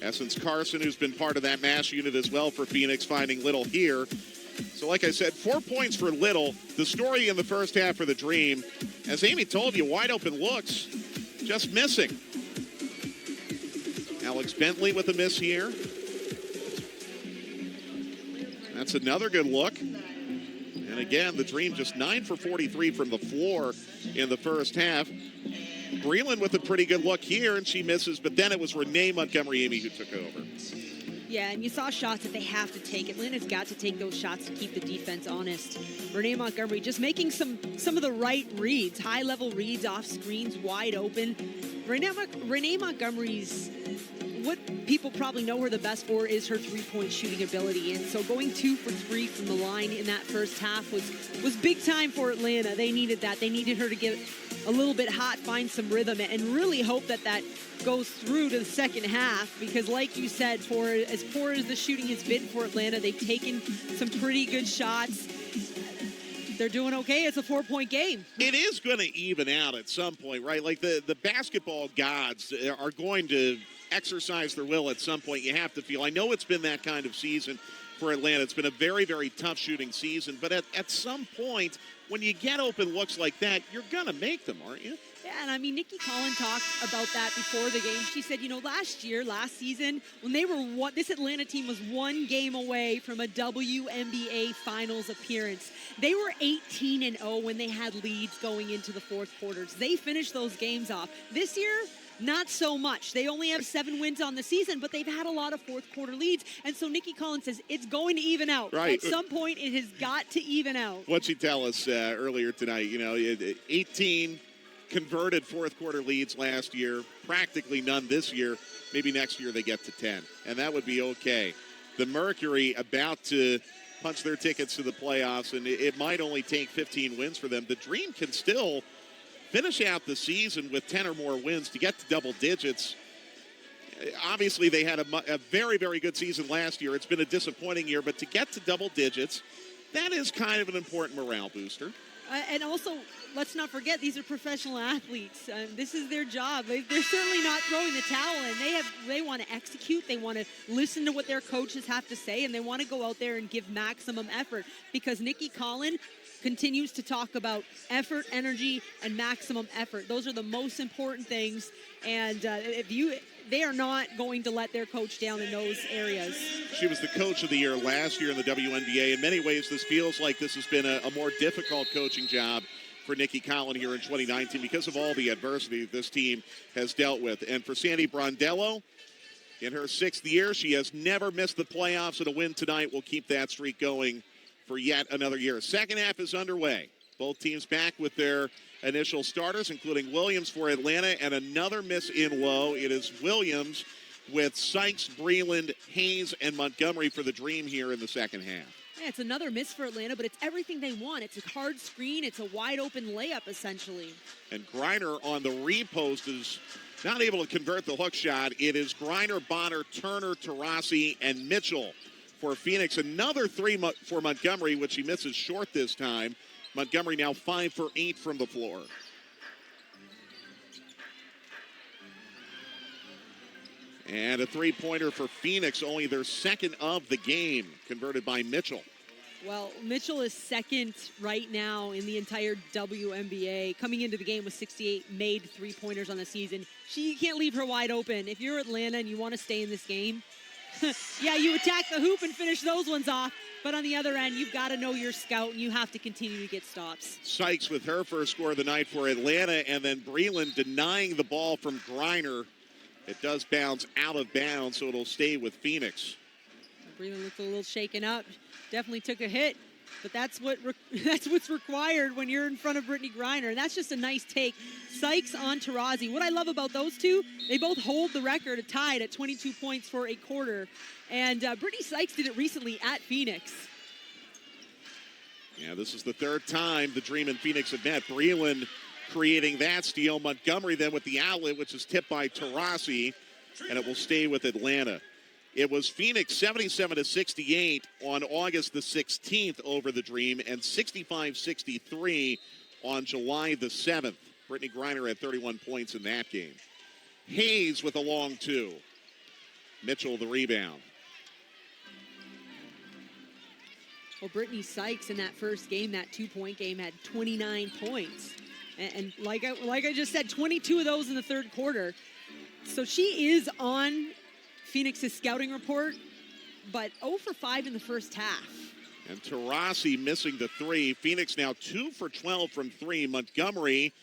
Essence Carson, who's been part of that mash unit as well for Phoenix, finding Little here. So like I said, 4 points for Little. The story in the first half for the Dream, as Amy told you, wide open looks, just missing. Alex Bentley with a miss here. That's another good look. And again, the Dream just 9 for 43 from the floor in the first half. Breland with a pretty good look here, and she misses, but then it was Renee Montgomery, Amy, who took over. Yeah, and you saw shots that they have to take. Atlanta's got to take those shots to keep the defense honest. Renee Montgomery just making some of the right reads, high-level reads off screens, wide open. Renee Montgomery's, what people probably know her the best for is her three-point shooting ability. And so going 2 for 3 from the line in that first half was big time for Atlanta. They needed that. They needed her to get a little bit hot, find some rhythm, and really hope that goes through to the second half, because like you said, for as poor as the shooting has been for Atlanta, they've taken some pretty good shots. They're doing okay. It's a 4-point game. It is going to even out at some point, right? Like the basketball gods are going to exercise their will at some point. You have to feel. I know it's been that kind of season for Atlanta. It's been a very, very tough shooting season. But at some point, when you get open looks like that, you're going to make them, aren't you? Yeah, and I mean, Nikki Collin talked about that before the game. She said, last season, when they were this Atlanta team was 1 game away from a WNBA Finals appearance. They were 18-0 when they had leads going into the fourth quarters. They finished those games off. This year, not so much. They only have 7 wins on the season, but they've had a lot of fourth quarter leads. And so Nikki Collins says it's going to even out. Right. At some point, it has got to even out. What'd she tell us earlier tonight? 18 converted fourth quarter leads last year, practically none this year. Maybe next year they get to 10, and that would be okay. The Mercury about to punch their tickets to the playoffs, and it might only take 15 wins for them. The Dream can still finish out the season with 10 or more wins to get to double digits. Obviously, they had a very, very good season last year. It's been a disappointing year, but to get to double digits, that is kind of an important morale booster. And also, let's not forget, these are professional athletes. This is their job. They're certainly not throwing the towel in. They want to execute. They want to listen to what their coaches have to say, and they want to go out there and give maximum effort, because Nikki Collin continues to talk about effort, energy, and maximum effort. Those are the most important things, and they are not going to let their coach down in those areas. She was the coach of the year last year in the WNBA. In many ways, this feels like this has been a more difficult coaching job for Nikki Collin here in 2019 because of all the adversity this team has dealt with. And for Sandy Brondello, in her 6th year, she has never missed the playoffs, and a win tonight will keep that streak going for yet another year. Second half is underway. Both teams back with their initial starters, including Williams for Atlanta, and another miss in low. It is Williams with Sykes, Breland, Hayes, and Montgomery for the Dream here in the second half. Yeah, it's another miss for Atlanta, but it's everything they want. It's a hard screen. It's a wide-open layup, essentially. And Griner on the repost is not able to convert the hook shot. It is Griner, Bonner, Turner, Taurasi, and Mitchell for Phoenix. Another 3 for Montgomery, which he misses short this time. Montgomery now 5 for 8 from the floor. And a 3-pointer for Phoenix, only their second of the game, converted by Mitchell. Well, Mitchell is second right now in the entire WNBA. Coming into the game with 68 made 3-pointers on the season. You can't leave her wide open. If you're Atlanta and you want to stay in this game, yeah, you attack the hoop and finish those ones off. But on the other end, you've got to know your scout, and you have to continue to get stops. Sykes with her first score of the night for Atlanta, and then Breland denying the ball from Griner. It does bounce out of bounds, so it'll stay with Phoenix. Breland looked a little shaken up. Definitely took a hit, but that's what's required when you're in front of Brittany Griner, and that's just a nice take. Sykes on Taurasi. What I love about those two, they both hold the record tied at 22 points for a quarter, and Brittany Sykes did it recently at Phoenix. Yeah, this is the third time the Dream and Phoenix have met. Breland creating that steal. Montgomery then with the outlet, which is tipped by Taurasi, and it will stay with Atlanta. It was Phoenix 77-68 on August the 16th over the Dream, and 65-63 on July the 7th. Brittany Griner had 31 points in that game. Hayes with a long two. Mitchell the rebound. Well, Brittany Sykes in that first game, that 2-point game, had 29 points. And like I just said, 22 of those in the third quarter. So she is on Phoenix's scouting report, but 0 for 5 in the first half. And Taurasi missing the three. Phoenix now 2 for 12 from three. Montgomery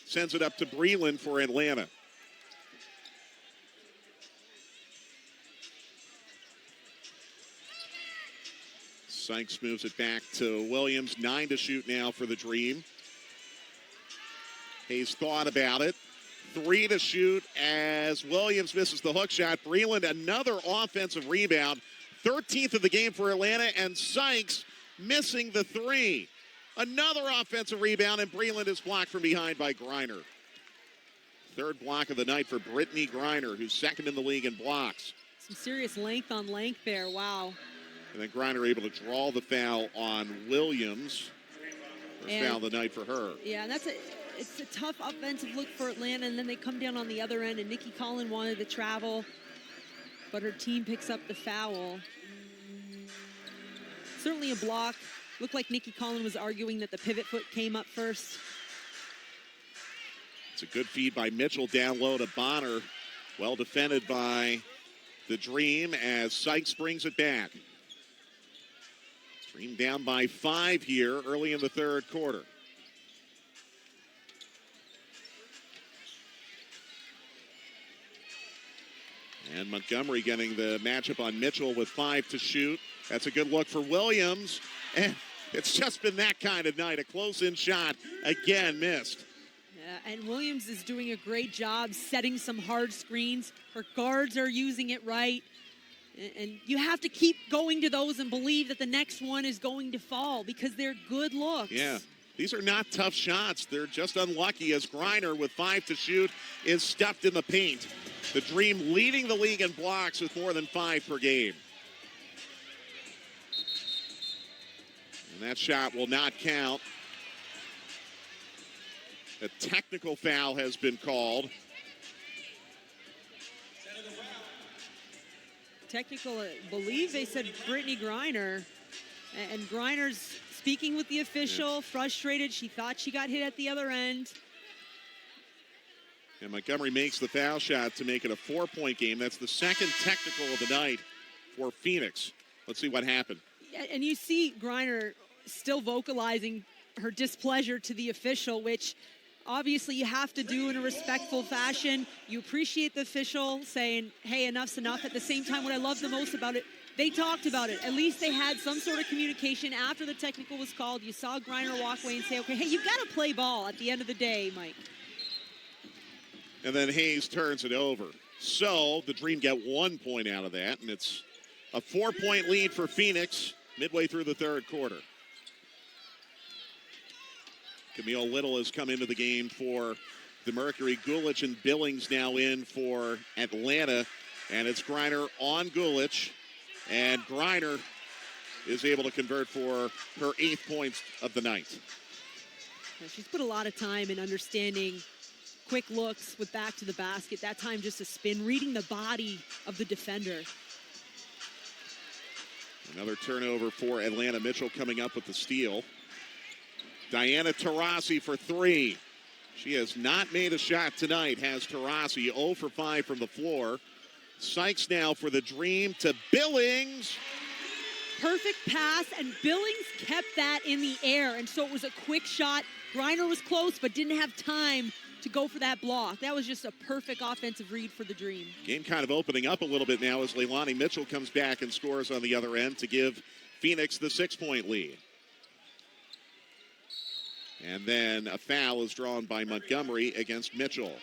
sends it up to Breland for Atlanta. Sykes moves it back to Williams. 9 to shoot now for the Dream. Hayes thought about it. 3 to shoot as Williams misses the hook shot. Breland another offensive rebound. 13th of the game for Atlanta, and Sykes missing the three. Another offensive rebound, and Breland is blocked from behind by Griner. Third block of the night for Brittany Griner, who's second in the league in blocks. Some serious length on length there, wow. And then Griner able to draw the foul on Williams. First foul of the night for her. Yeah, and it's a tough offensive look for Atlanta, and then they come down on the other end, and Nikki Collin wanted to travel, but her team picks up the foul. Certainly a block. Looked like Nikki Collin was arguing that the pivot foot came up first. It's a good feed by Mitchell down low to Bonner. Well defended by the Dream as Sykes brings it back. Dream down by 5 here early in the third quarter. And Montgomery getting the matchup on Mitchell with 5 to shoot. That's a good look for Williams. And it's just been that kind of night. A close-in shot, again missed. Yeah, and Williams is doing a great job setting some hard screens. Her guards are using it right. And you have to keep going to those and believe that the next one is going to fall because they're good looks. Yeah, these are not tough shots. They're just unlucky as Griner with 5 to shoot is stuffed in the paint. The Dream leading the league in blocks with more than 5 per game. And that shot will not count. A technical foul has been called. Technical, I believe they said Brittany Griner. And Griner's speaking with the official, frustrated. She thought she got hit at the other end. And Montgomery makes the foul shot to make it a 4-point game. That's the second technical of the night for Phoenix. Let's see what happened. And you see Griner still vocalizing her displeasure to the official, which obviously you have to do in a respectful fashion. You appreciate the official saying, hey, enough's enough. At the same time, what I love the most about it, they talked about it. At least they had some sort of communication after the technical was called. You saw Griner walk away and say, okay, hey, you've got to play ball at the end of the day, Mike. And then Hayes turns it over. So the Dream get 1 point out of that, and it's a 4-point lead for Phoenix midway through the third quarter. Camille Little has come into the game for the Mercury. Gulich and Billings now in for Atlanta. And it's Griner on Gulich. And Griner is able to convert for her 8th points of the night. Yeah, she's put a lot of time in understanding quick looks with back to the basket. That time just a spin, reading the body of the defender. Another turnover for Atlanta. Mitchell coming up with the steal. Diana Taurasi for 3. She has not made a shot tonight, has Taurasi. 0 for 5 from the floor. Sykes now for the Dream to Billings. Perfect pass, and Billings kept that in the air, and so it was a quick shot. Griner was close, but didn't have time to go for that block. That was just a perfect offensive read for the Dream. Game kind of opening up a little bit now as Leilani Mitchell comes back and scores on the other end to give Phoenix the 6-point lead. And then a foul is drawn by Montgomery against Mitchell.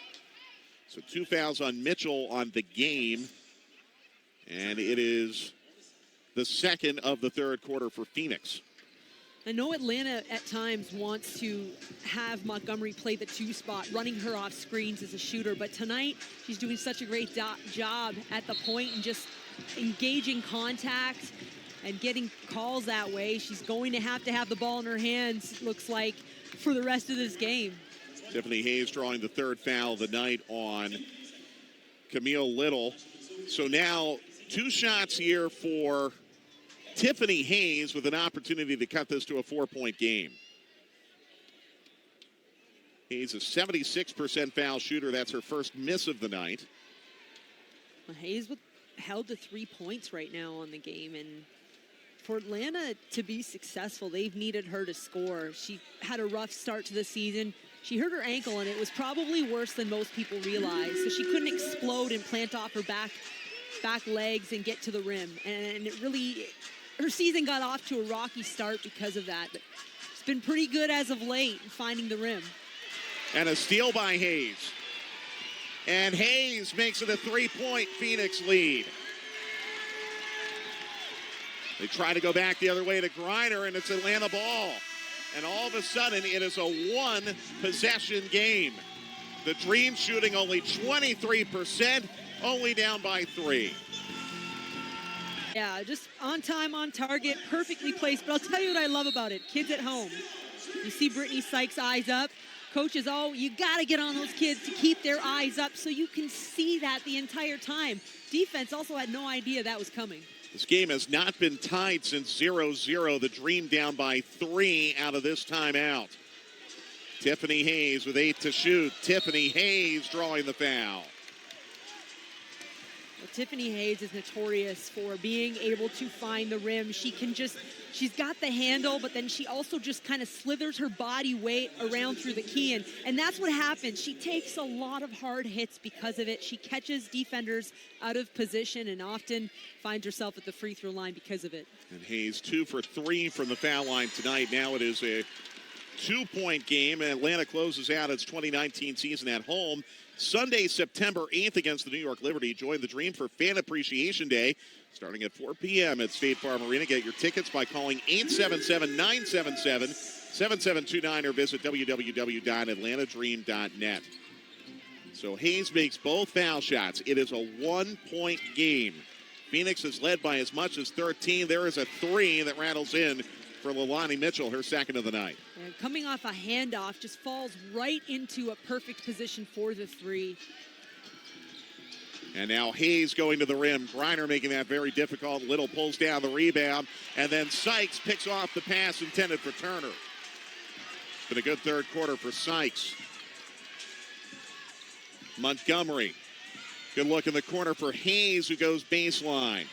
So 2 fouls on Mitchell on the game. And it is the second of the third quarter for Phoenix. I know Atlanta at times wants to have Montgomery play the 2 spot, running her off screens as a shooter, but tonight she's doing such a great job at the point and just engaging contact and getting calls that way. She's going to have the ball in her hands, looks like, for the rest of this game. Tiffany Hayes drawing the third foul of the night on Camille Little. So now 2 shots here for Tiffany Hayes with an opportunity to cut this to a 4-point game. Hayes a 76% foul shooter. That's her first miss of the night. Well, Hayes held to 3 points right now on the game, and for Atlanta to be successful, they've needed her to score. She had a rough start to the season. She hurt her ankle, and it was probably worse than most people realize. So she couldn't explode and plant off her back legs and get to the rim. And it really, her season got off to a rocky start because of that. But it's been pretty good as of late in finding the rim. And a steal by Hayes. And Hayes makes it a 3-point Phoenix lead. They try to go back the other way to Griner, and it's Atlanta ball. And all of a sudden, it is a 1-possession game. The Dream shooting only 23%, only down by 3. Yeah, just on time, on target, perfectly placed. But I'll tell you what I love about it. Kids at home. You see Brittany Sykes' eyes up. Coaches, you got to get on those kids to keep their eyes up so you can see that the entire time. Defense also had no idea that was coming. This game has not been tied since 0-0. The Dream down by 3 out of this timeout. Tiffany Hayes with 8 to shoot. Tiffany Hayes drawing the foul. Well, Tiffany Hayes is notorious for being able to find the rim. She's got the handle, but then she also just kind of slithers her body weight around through the key. And that's what happens. She takes a lot of hard hits because of it. She catches defenders out of position and often finds herself at the free throw line because of it. And Hayes 2 for 3 from the foul line tonight. Now it is a 2-point game. Atlanta closes out its 2019 season at home. Sunday, September 8th against the New York Liberty. Join the Dream for Fan Appreciation Day starting at 4 p.m. at State Farm Arena. Get your tickets by calling 877-977-7729 or visit www.atlantadream.net. So Hayes makes both foul shots. It is a 1-point game. Phoenix is led by as much as 13. There is a 3 that rattles in for Leilani Mitchell, her second of the night. And coming off a handoff, just falls right into a perfect position for the 3. And now Hayes going to the rim. Griner making that very difficult. Little pulls down the rebound. And then Sykes picks off the pass intended for Turner. It's been a good third quarter for Sykes. Montgomery. Good look in the corner for Hayes, who goes baseline.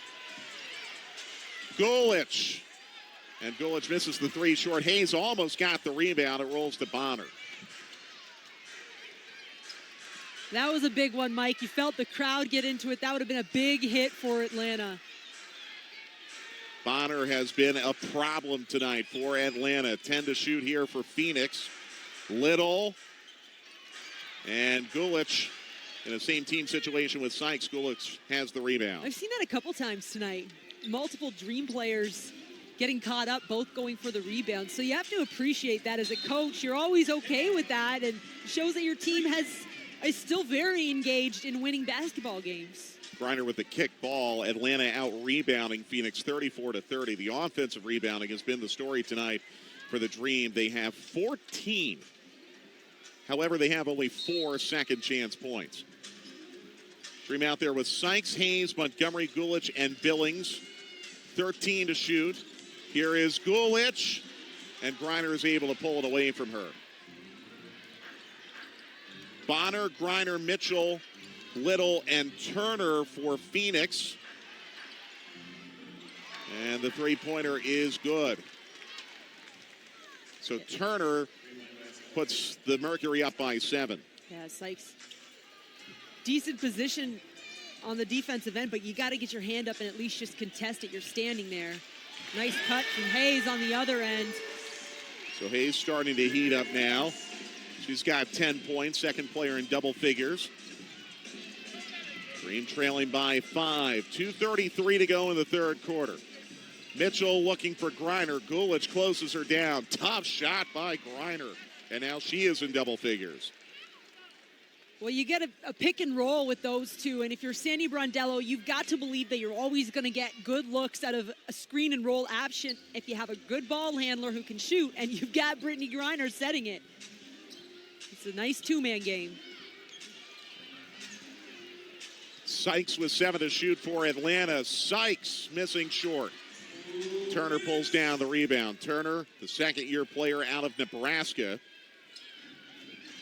Gulich. And Gulich misses the 3 short. Hayes almost got the rebound. It rolls to Bonner. That was a big one, Mike. You felt the crowd get into it. That would have been a big hit for Atlanta. Bonner has been a problem tonight for Atlanta. 10 to shoot here for Phoenix. Little and Gulich in the same team situation with Sykes. Gulich has the rebound. I've seen that a couple times tonight. Multiple Dream players getting caught up, both going for the rebound. So you have to appreciate that as a coach. You're always okay with that, and it shows that your team is still very engaged in winning basketball games. Griner with the kick ball. Atlanta out rebounding Phoenix 34-30. The offensive rebounding has been the story tonight for the Dream. They have 14. However, they have only 4 second chance points. Dream out there with Sykes, Hayes, Montgomery, Gulich, and Billings. 13 to shoot. Here is Gulich, and Griner is able to pull it away from her. Bonner, Griner, Mitchell, Little, and Turner for Phoenix. And the three-pointer is good. So Turner puts the Mercury up by 7. Yeah, Sykes. Decent position on the defensive end, but you got to get your hand up and at least just contest it. You're standing there. Nice cut from Hayes on the other end. So Hayes starting to heat up now. She's got 10 points, second player in double figures. Dream trailing by 5. 2:33 to go in the third quarter. Mitchell looking for Griner. Gulich closes her down. Tough shot by Griner. And now she is in double figures. Well, you get a pick and roll with those two, and if you're Sandy Brondello, you've got to believe that you're always going to get good looks out of a screen and roll option if you have a good ball handler who can shoot, and you've got Brittany Griner setting it. It's a nice two-man game. Sykes with 7 to shoot for Atlanta. Sykes missing short. Turner pulls down the rebound. Turner, the second-year player out of Nebraska,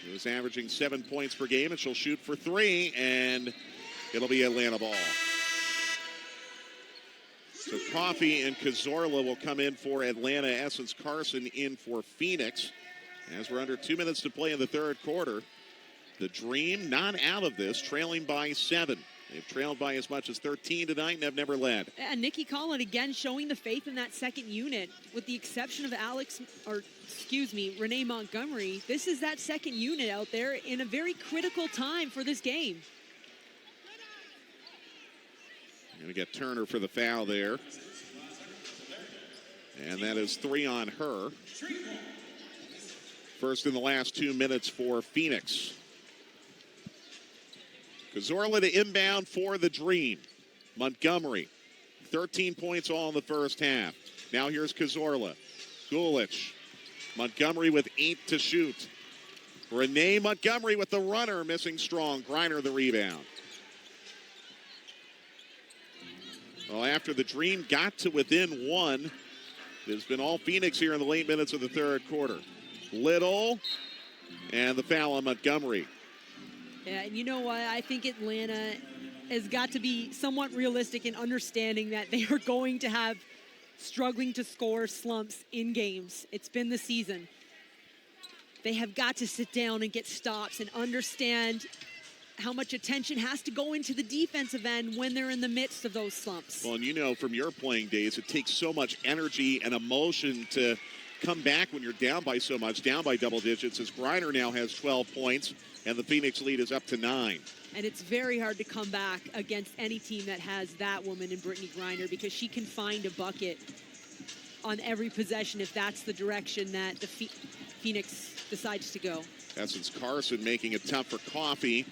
who is averaging 7 points per game, and she'll shoot for 3, and it'll be Atlanta ball. So Coffey and Cazorla will come in for Atlanta. Essence Carson in for Phoenix. As we're under 2 minutes to play in the third quarter, the Dream not out of this, trailing by 7. They've trailed by as much as 13 tonight and have never led. And Nikki Collin again showing the faith in that second unit, with the exception of Renee Montgomery. This is that second unit out there in a very critical time for this game. Going to get Turner for the foul there. And that is 3 on her. First in the last 2 minutes for Phoenix. Cazorla to inbound for the Dream. Montgomery, 13 points all in the first half. Now here's Cazorla. Gulich. Montgomery with 8 to shoot. Renee Montgomery with the runner, missing strong. Griner the rebound. Well, after the Dream got to within 1, it's been all Phoenix here in the late minutes of the third quarter. Little, and the foul on Montgomery. Yeah, and you know what? I think Atlanta has got to be somewhat realistic in understanding that they are going to have struggling to score slumps in games. It's been the season. They have got to sit down and get stops and understand how much attention has to go into the defensive end when they're in the midst of those slumps. Well, and you know from your playing days, it takes so much energy and emotion to come back when you're down by so much, down by double digits, as Griner now has 12 points, and the Phoenix lead is up to 9. And it's very hard to come back against any team that has that woman in Brittany Griner, because she can find a bucket on every possession if that's the direction that the Phoenix decides to go. Essence Carson making it tough for Coffey.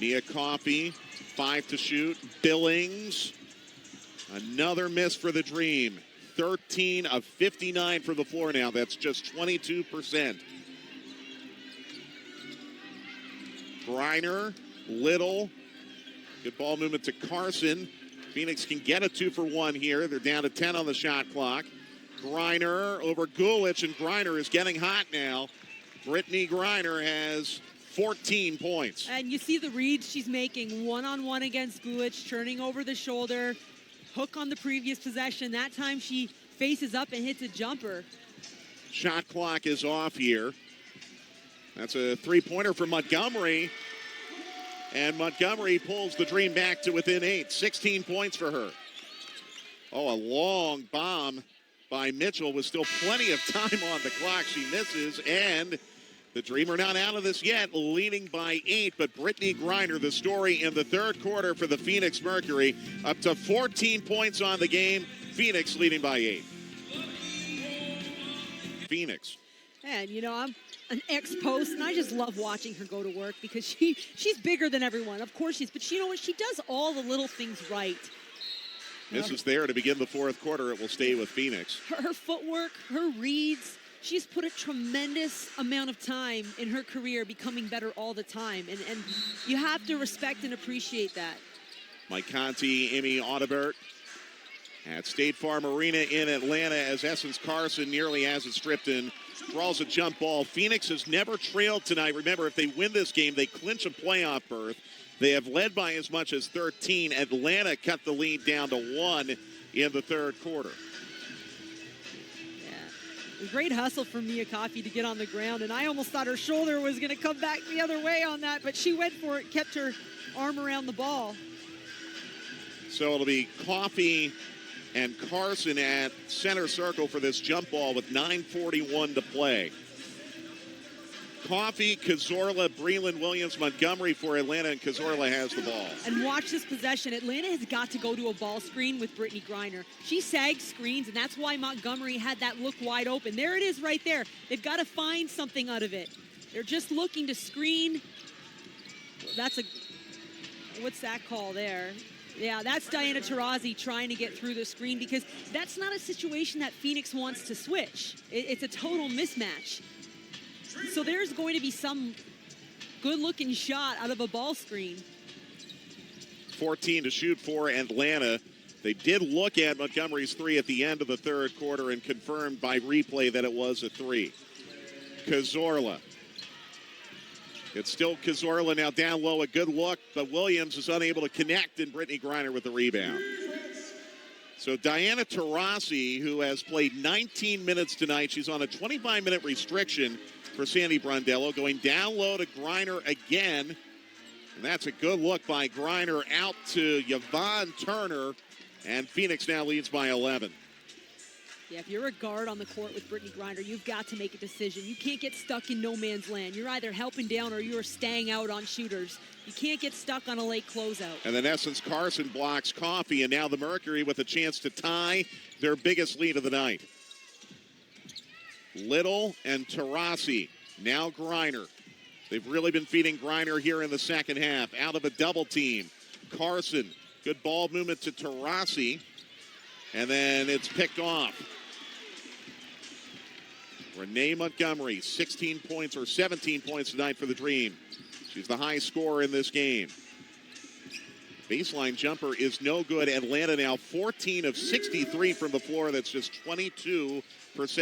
Nia Coffey, 5 to shoot. Billings, another miss for the Dream. 13 of 59 for the floor now. That's just 22%. Griner, Little, good ball movement to Carson. Phoenix can get a 2-for-1 here. They're down to 10 on the shot clock. Griner over Gulich, and Griner is getting hot now. Brittany Griner has 14 points. And you see the reads she's making one-on-one against Gulich, turning over the shoulder, hook on the previous possession. That time she faces up and hits a jumper. Shot clock is off here. That's a three-pointer from Montgomery. And Montgomery pulls the Dream back to within 8. 16 points for her. Oh, a long bomb by Mitchell with still plenty of time on the clock. She misses, and the Dream are not out of this yet, leading by 8. But Brittany Griner, the story in the third quarter for the Phoenix Mercury, up to 14 points on the game. Phoenix leading by 8. Phoenix. And, you know, I'm an ex-post, and I just love watching her go to work because she's bigger than everyone. Of course but you know what? She does all the little things right. This is there to begin the fourth quarter. It will stay with Phoenix. Her footwork, her reads, she's put a tremendous amount of time in her career becoming better all the time. And you have to respect and appreciate that. Mike Conti, Amy Audibert at State Farm Arena in Atlanta as Essence Carson nearly has it stripped in. Draws a jump ball. Phoenix has never trailed tonight. Remember, if they win this game, they clinch a playoff berth. They have led by as much as 13. Atlanta cut the lead down to 1. in the third quarter. Yeah. Great hustle from Mia Coffey to get on the ground, and I almost thought her shoulder was going to come back the other way on that, but she went for it, kept her arm around the ball. So it'll be Coffey and Carson at center circle for this jump ball with 9:41 to play. Coffey, Cazorla, Breland, Williams, Montgomery for Atlanta, and Cazorla has the ball. And watch this possession. Atlanta has got to go to a ball screen with Brittany Griner. She sags screens, and that's why Montgomery had that look wide open. There it is right there. They've got to find something out of it. They're just looking to screen. That's a, what's that call there? Yeah, that's Diana Taurasi trying to get through the screen, because that's not a situation that Phoenix wants to switch. It's a total mismatch. So there's going to be some good-looking shot out of a ball screen. 14 to shoot for Atlanta. They did look at Montgomery's three at the end of the third quarter and confirmed by replay that it was a three. Cazorla. It's still Cazorla now down low, a good look, but Williams is unable to connect, and Brittany Griner with the rebound. So Diana Taurasi, who has played 19 minutes tonight, she's on a 25-minute restriction for Sandy Brondello, going down low to Griner again. And that's a good look by Griner out to Yvonne Turner, and Phoenix now leads by 11. Yeah, if you're a guard on the court with Brittany Griner, you've got to make a decision. You can't get stuck in no man's land. You're either helping down or you're staying out on shooters. You can't get stuck on a late closeout. And then Essence Carson blocks Coffey, and now the Mercury with a chance to tie their biggest lead of the night. Little and Taurasi, now Griner. They've really been feeding Griner here in the second half. Out of a double team. Carson, good ball movement to Taurasi, and then it's picked off. Renee Montgomery, 16 points or 17 points tonight for the Dream. She's the high scorer in this game. Baseline jumper is no good. Atlanta now 14 of 63 from the floor. That's just 22%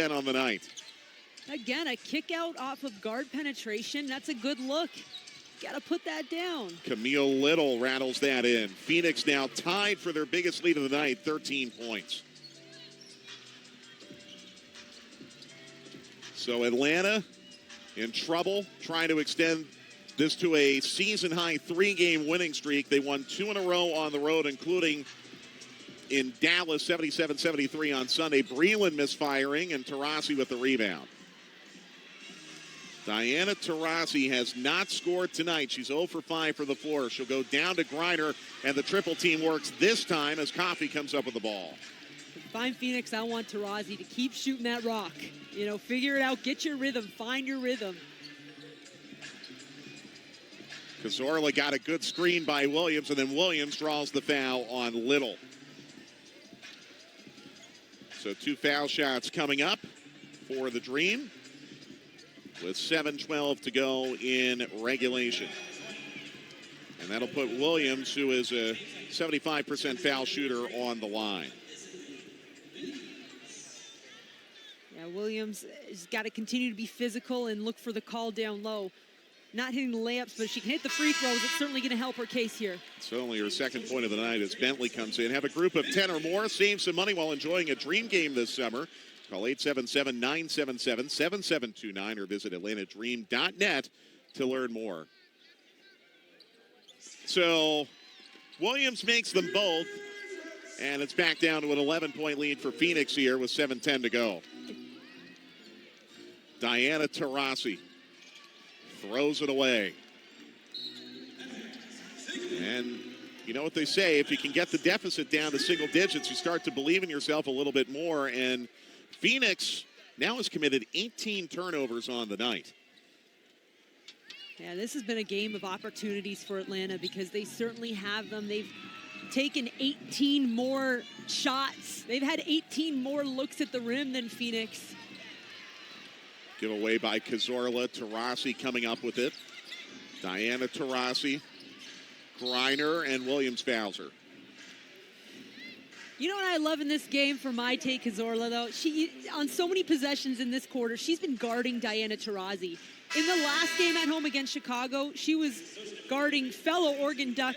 on the night. Again, a kick out off of guard penetration. That's a good look. Got to put that down. Camille Little rattles that in. Phoenix now tied for their biggest lead of the night, 13 points. So Atlanta in trouble, trying to extend this to a season-high 3-game winning streak. They won 2 in a row on the road, including in Dallas, 77-73 on Sunday. Breland misfiring, and Taurasi with the rebound. Diana Taurasi has not scored tonight. She's 0 for 5 for the floor. She'll go down to Griner, and the triple team works this time as Coffey comes up with the ball. If I'm Phoenix, I want Taurasi to keep shooting that rock. You know, figure it out, get your rhythm, find your rhythm. Cazorla got a good screen by Williams, and then Williams draws the foul on Little. So 2 foul shots coming up for the Dream with 7:12 to go in regulation. And that'll put Williams, who is a 75% foul shooter, on the line. Yeah, Williams has got to continue to be physical and look for the call down low. Not hitting the layups, but if she can hit the free throws, it's certainly going to help her case here. It's only her second point of the night as Bentley comes in. Have a group of 10 or more. Save some money while enjoying a Dream game this summer. Call 877-977-7729 or visit atlantadream.net to learn more. So Williams makes them both, and it's back down to an 11-point lead for Phoenix here with 7:10 to go. Diana Taurasi throws it away. And you know what they say, if you can get the deficit down to single digits, you start to believe in yourself a little bit more. And Phoenix now has committed 18 turnovers on the night. Yeah, this has been a game of opportunities for Atlanta because they certainly have them. They've taken 18 more shots. They've had 18 more looks at the rim than Phoenix. Give away by Cazorla. Taurasi coming up with it. Diana Taurasi, Griner, and Williams fouls her. You know what I love in this game for Maite Cazorla, though? She, on so many possessions in this quarter, she's been guarding Diana Taurasi. In the last game at home against Chicago, she was guarding fellow Oregon Duck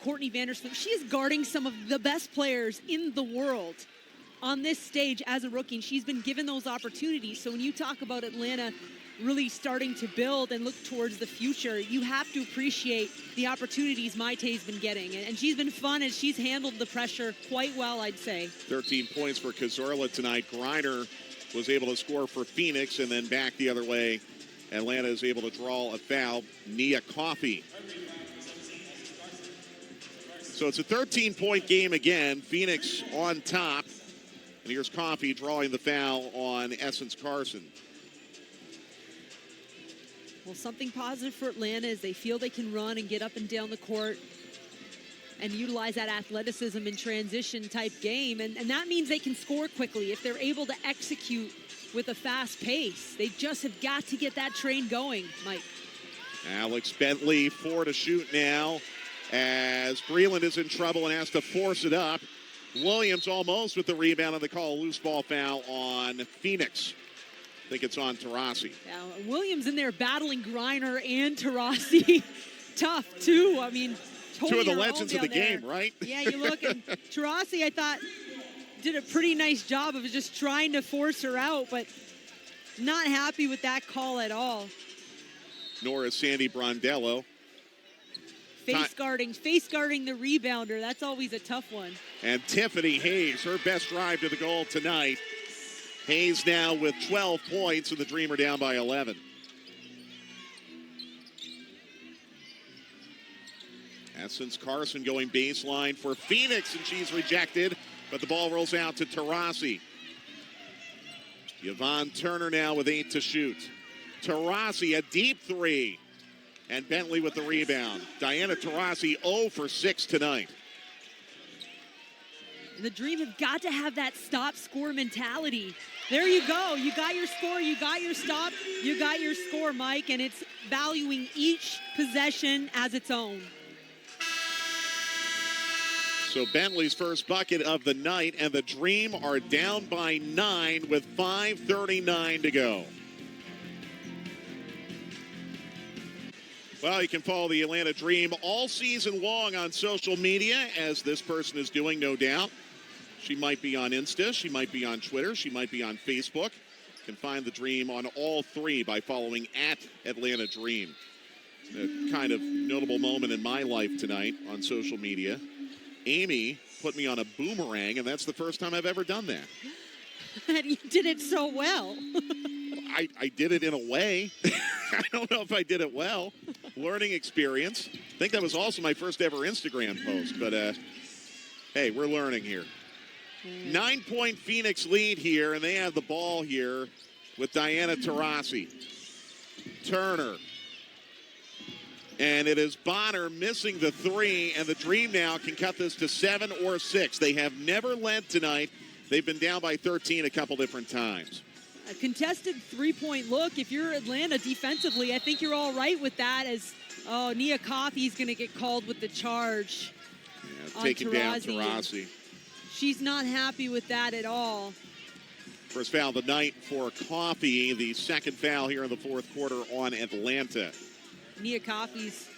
Courtney Vandersloot. She is guarding some of the best players in the world on this stage as a rookie, and she's been given those opportunities. So when you talk about Atlanta really starting to build and look towards the future, you have to appreciate the opportunities Maite's been getting. And she's been fun, and she's handled the pressure quite well, I'd say. 13 points for Cazorla tonight. Griner was able to score for Phoenix, and then back the other way, Atlanta is able to draw a foul. Nia Coffey. So it's a 13-point game again. Phoenix on top. And here's Coffey drawing the foul on Essence Carson. Well, something positive for Atlanta is they feel they can run and get up and down the court and utilize that athleticism in transition type game. And that means they can score quickly if they're able to execute with a fast pace. They just have got to get that train going, Mike. Alex Bentley, 4 to shoot now as Breland is in trouble and has to force it up. Williams almost with the rebound, and they call a loose ball foul on Phoenix. I think it's on Taurasi. Yeah, Williams in there battling Griner and Taurasi. Tough, too. I mean, totally two of the legends of the game, right? Yeah, you look, and Taurasi, I thought, did a pretty nice job of just trying to force her out, but not happy with that call at all. Nor is Sandy Brondello. Face guarding the rebounder. That's always a tough one. And Tiffany Hayes, her best drive to the goal tonight. Hayes now with 12 points, and the Dream are down by 11. Essence Carson going baseline for Phoenix, and she's rejected, but the ball rolls out to Taurasi. Yvonne Turner now with 8 to shoot. Taurasi, a deep three. And Bentley with the rebound. Diana Taurasi 0 for 6 tonight. The Dream have got to have that stop-score mentality. There you go. You got your score, you got your stop, you got your score, Mike, and it's valuing each possession as its own. So Bentley's first bucket of the night, and the Dream are down by 9 with 5:39 to go. Well, you can follow the Atlanta Dream all season long on social media, as this person is doing, no doubt. She might be on Insta, she might be on Twitter, she might be on Facebook. You can find the Dream on all three by following @Atlanta Dream. A kind of notable moment in my life tonight on social media. Amy put me on a boomerang, and that's the first time I've ever done that. And you did it so well. I did it in a way. I don't know if I did it well. Learning experience. I think that was also my first ever Instagram post, but hey, we're learning here. 9-point Phoenix lead here, and they have the ball here with Diana Taurasi. Turner. And it is Bonner missing the three, and the Dream now can cut this to 7 or 6. They have never led tonight. They've been down by 13 a couple different times. A contested three-point look. If you're Atlanta defensively, I think you're all right with that, as Nia Coffey's going to get called with the charge. Yeah, taking down Taurasi. She's not happy with that at all. First foul of the night for Coffey, the second foul here in the fourth quarter on Atlanta. Nia Coffey's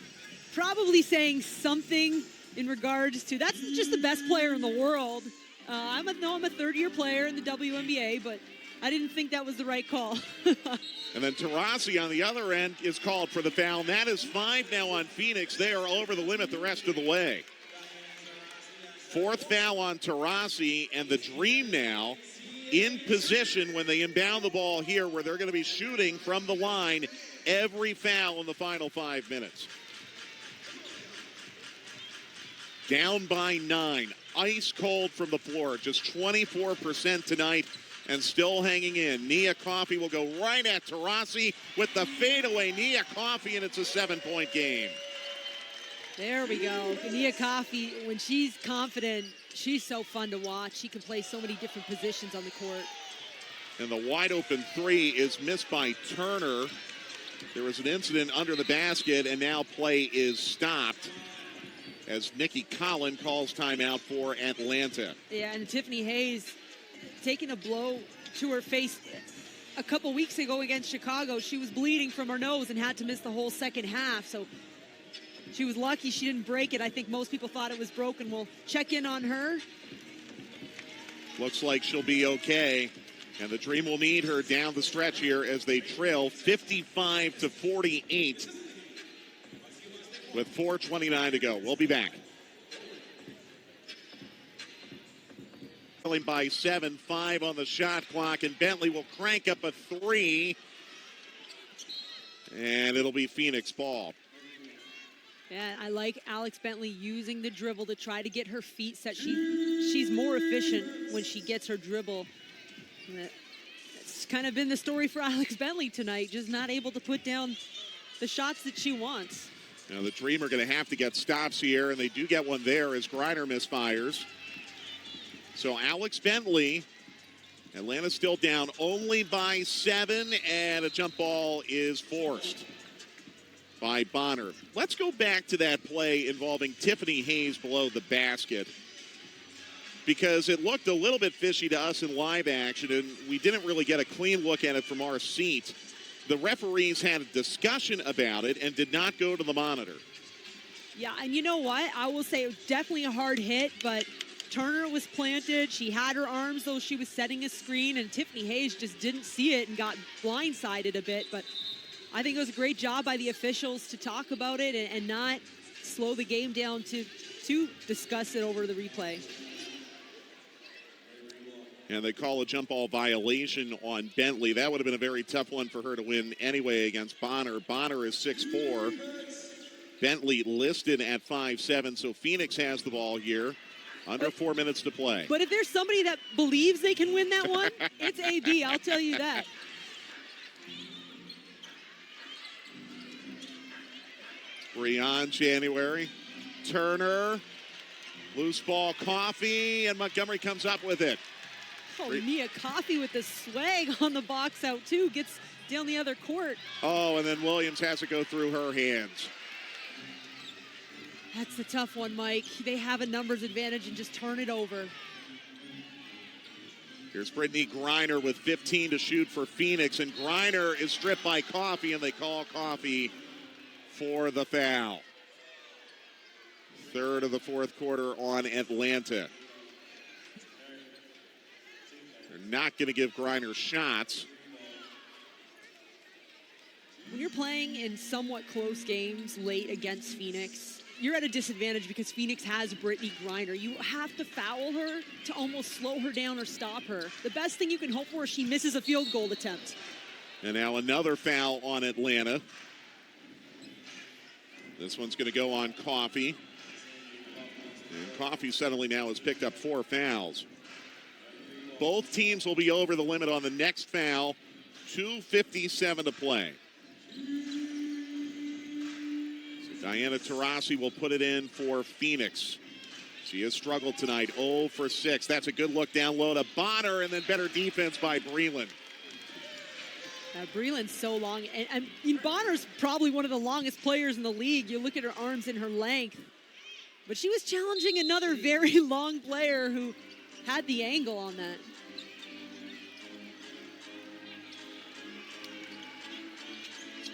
probably saying something in regards to, that's just the best player in the world. I'm a third-year player in the WNBA, but I didn't think that was the right call. And then Taurasi on the other end is called for the foul. And that is 5 now on Phoenix. They are over the limit the rest of the way. Fourth foul on Taurasi, and the Dream now in position when they inbound the ball here, where they're going to be shooting from the line every foul in the final 5 minutes. Down by 9. Ice cold from the floor. Just 24% tonight and still hanging in. Nia Coffey will go right at Taurasi with the fadeaway. Nia Coffey, and it's a 7-point game. There we go. Nia Coffey, when she's confident, she's so fun to watch. She can play so many different positions on the court. And the wide open three is missed by Turner. There was an incident under the basket, and now play is stopped as Nikki Collin calls timeout for Atlanta. Yeah, and Tiffany Hayes taking a blow to her face a couple weeks ago against Chicago. She was bleeding from her nose and had to miss the whole second half. So She was lucky she didn't break it. I think most people thought it was broken. We'll check in on her. Looks like she'll be okay. And the Dream will need her down the stretch here as they trail 55-48 with 4:29 to go. We'll be back. Trailing by 7, 5 on the shot clock, and Bentley will crank up a 3. And it'll be Phoenix ball. Yeah, I like Alex Bentley using the dribble to try to get her feet set. She's more efficient when she gets her dribble. That's kind of been the story for Alex Bentley tonight, just not able to put down the shots that she wants. Now the Dream are going to have to get stops here, and they do get one there as Griner misfires. So Alex Bentley, Atlanta still down only by 7, and a jump ball is forced by Bonner. Let's go back to that play involving Tiffany Hayes below the basket, because it looked a little bit fishy to us in live action, and we didn't really get a clean look at it from our seat. The referees had a discussion about it and did not go to the monitor. Yeah, and you know what? I will say it was definitely a hard hit, but Turner was planted. She had her arms, though she was setting a screen, and Tiffany Hayes just didn't see it and got blindsided a bit. But I think it was a great job by the officials to talk about it and not slow the game down to discuss it over the replay. And they call a jump ball violation on Bentley. That would have been a very tough one for her to win anyway against Bonner. Bonner is 6'4". Bentley listed at 5'7", so Phoenix has the ball here. Under 4 minutes to play. But if there's somebody that believes they can win that one, it's AB, I'll tell you that. Breon January. Turner. Loose ball, Coffee, and Montgomery comes up with it. Oh, Mia Coffee with the swag on the box out, too. Gets down the other court. Oh, and then Williams has to go through her hands. That's the tough one, Mike. They have a numbers advantage and just turn it over. Here's Brittany Griner with 15 to shoot for Phoenix, and Griner is stripped by Coffee, and they call Coffee for the foul. Third of the fourth quarter on Atlanta. They're not going to give Griner shots. When you're playing in somewhat close games late against Phoenix, you're at a disadvantage because Phoenix has Brittany Griner. You have to foul her to almost slow her down or stop her. The best thing you can hope for is she misses a field goal attempt. And now another foul on Atlanta. This one's going to go on Coffee. And Coffee suddenly now has picked up 4 fouls. Both teams will be over the limit on the next foul. 2:57 to play. Diana Taurasi will put it in for Phoenix. She has struggled tonight, 0 for 6. That's a good look down low to Bonner, and then better defense by Breland. Breland's so long, and Bonner's probably one of the longest players in the league. You look at her arms and her length. But she was challenging another very long player who had the angle on that.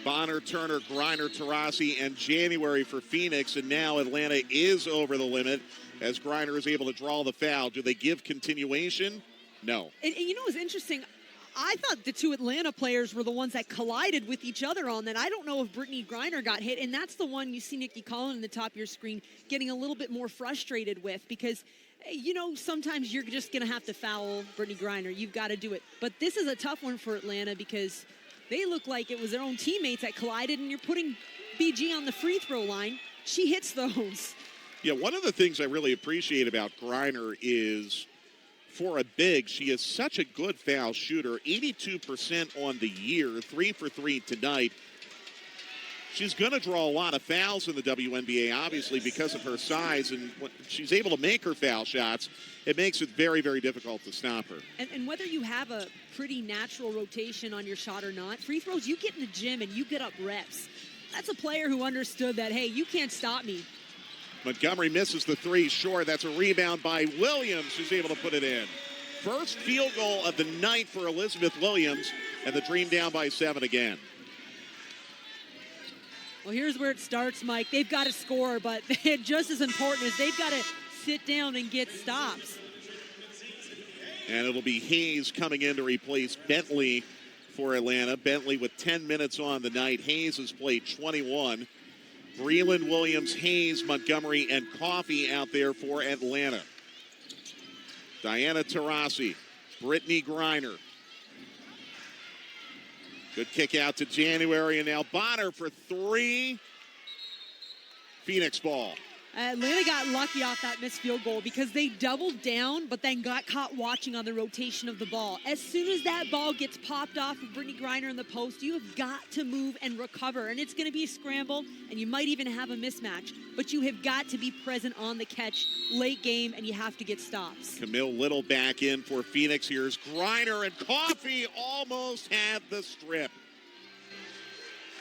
Bonner, Turner, Griner, Taurasi, and January for Phoenix. And now Atlanta is over the limit as Griner is able to draw the foul. Do they give continuation? No. And you know what's interesting? I thought the two Atlanta players were the ones that collided with each other on that. I don't know if Brittany Griner got hit, and that's the one you see Nikki Collin in the top of your screen getting a little bit more frustrated with because, you know, sometimes you're just going to have to foul Brittany Griner. You've got to do it. But this is a tough one for Atlanta because they look like it was their own teammates that collided, and you're putting BG on the free throw line. She hits those. Yeah, one of the things I really appreciate about Griner is for a big, she is such a good foul shooter. 82% on the year, 3 for 3 tonight. She's going to draw a lot of fouls in the WNBA, obviously, because of her size. And when she's able to make her foul shots, it makes it very, very difficult to stop her. And whether you have a pretty natural rotation on your shot or not, free throws, you get in the gym and you get up reps. That's a player who understood that, hey, you can't stop me. Montgomery misses the 3 short. That's a rebound by Williams, who's able to put it in. First field goal of the night for Elizabeth Williams, and the Dream down by 7 again. Well, here's where it starts, Mike. They've got to score, but just as important is they've got to sit down and get stops. And it'll be Hayes coming in to replace Bentley for Atlanta. Bentley with 10 minutes on the night. Hayes has played 21. Breland, Williams, Hayes, Montgomery, and Coffey out there for Atlanta. Diana Taurasi, Brittany Griner. Good kick out to January, and now Bonner for three. Phoenix ball. Atlanta got lucky off that missed field goal because they doubled down, but then got caught watching on the rotation of the ball. As soon as that ball gets popped off of Brittany Griner in the post, you have got to move and recover. And it's going to be a scramble, and you might even have a mismatch. But you have got to be present on the catch late game, and you have to get stops. Camille Little back in for Phoenix. Here's Griner, and Coffey almost had the strip.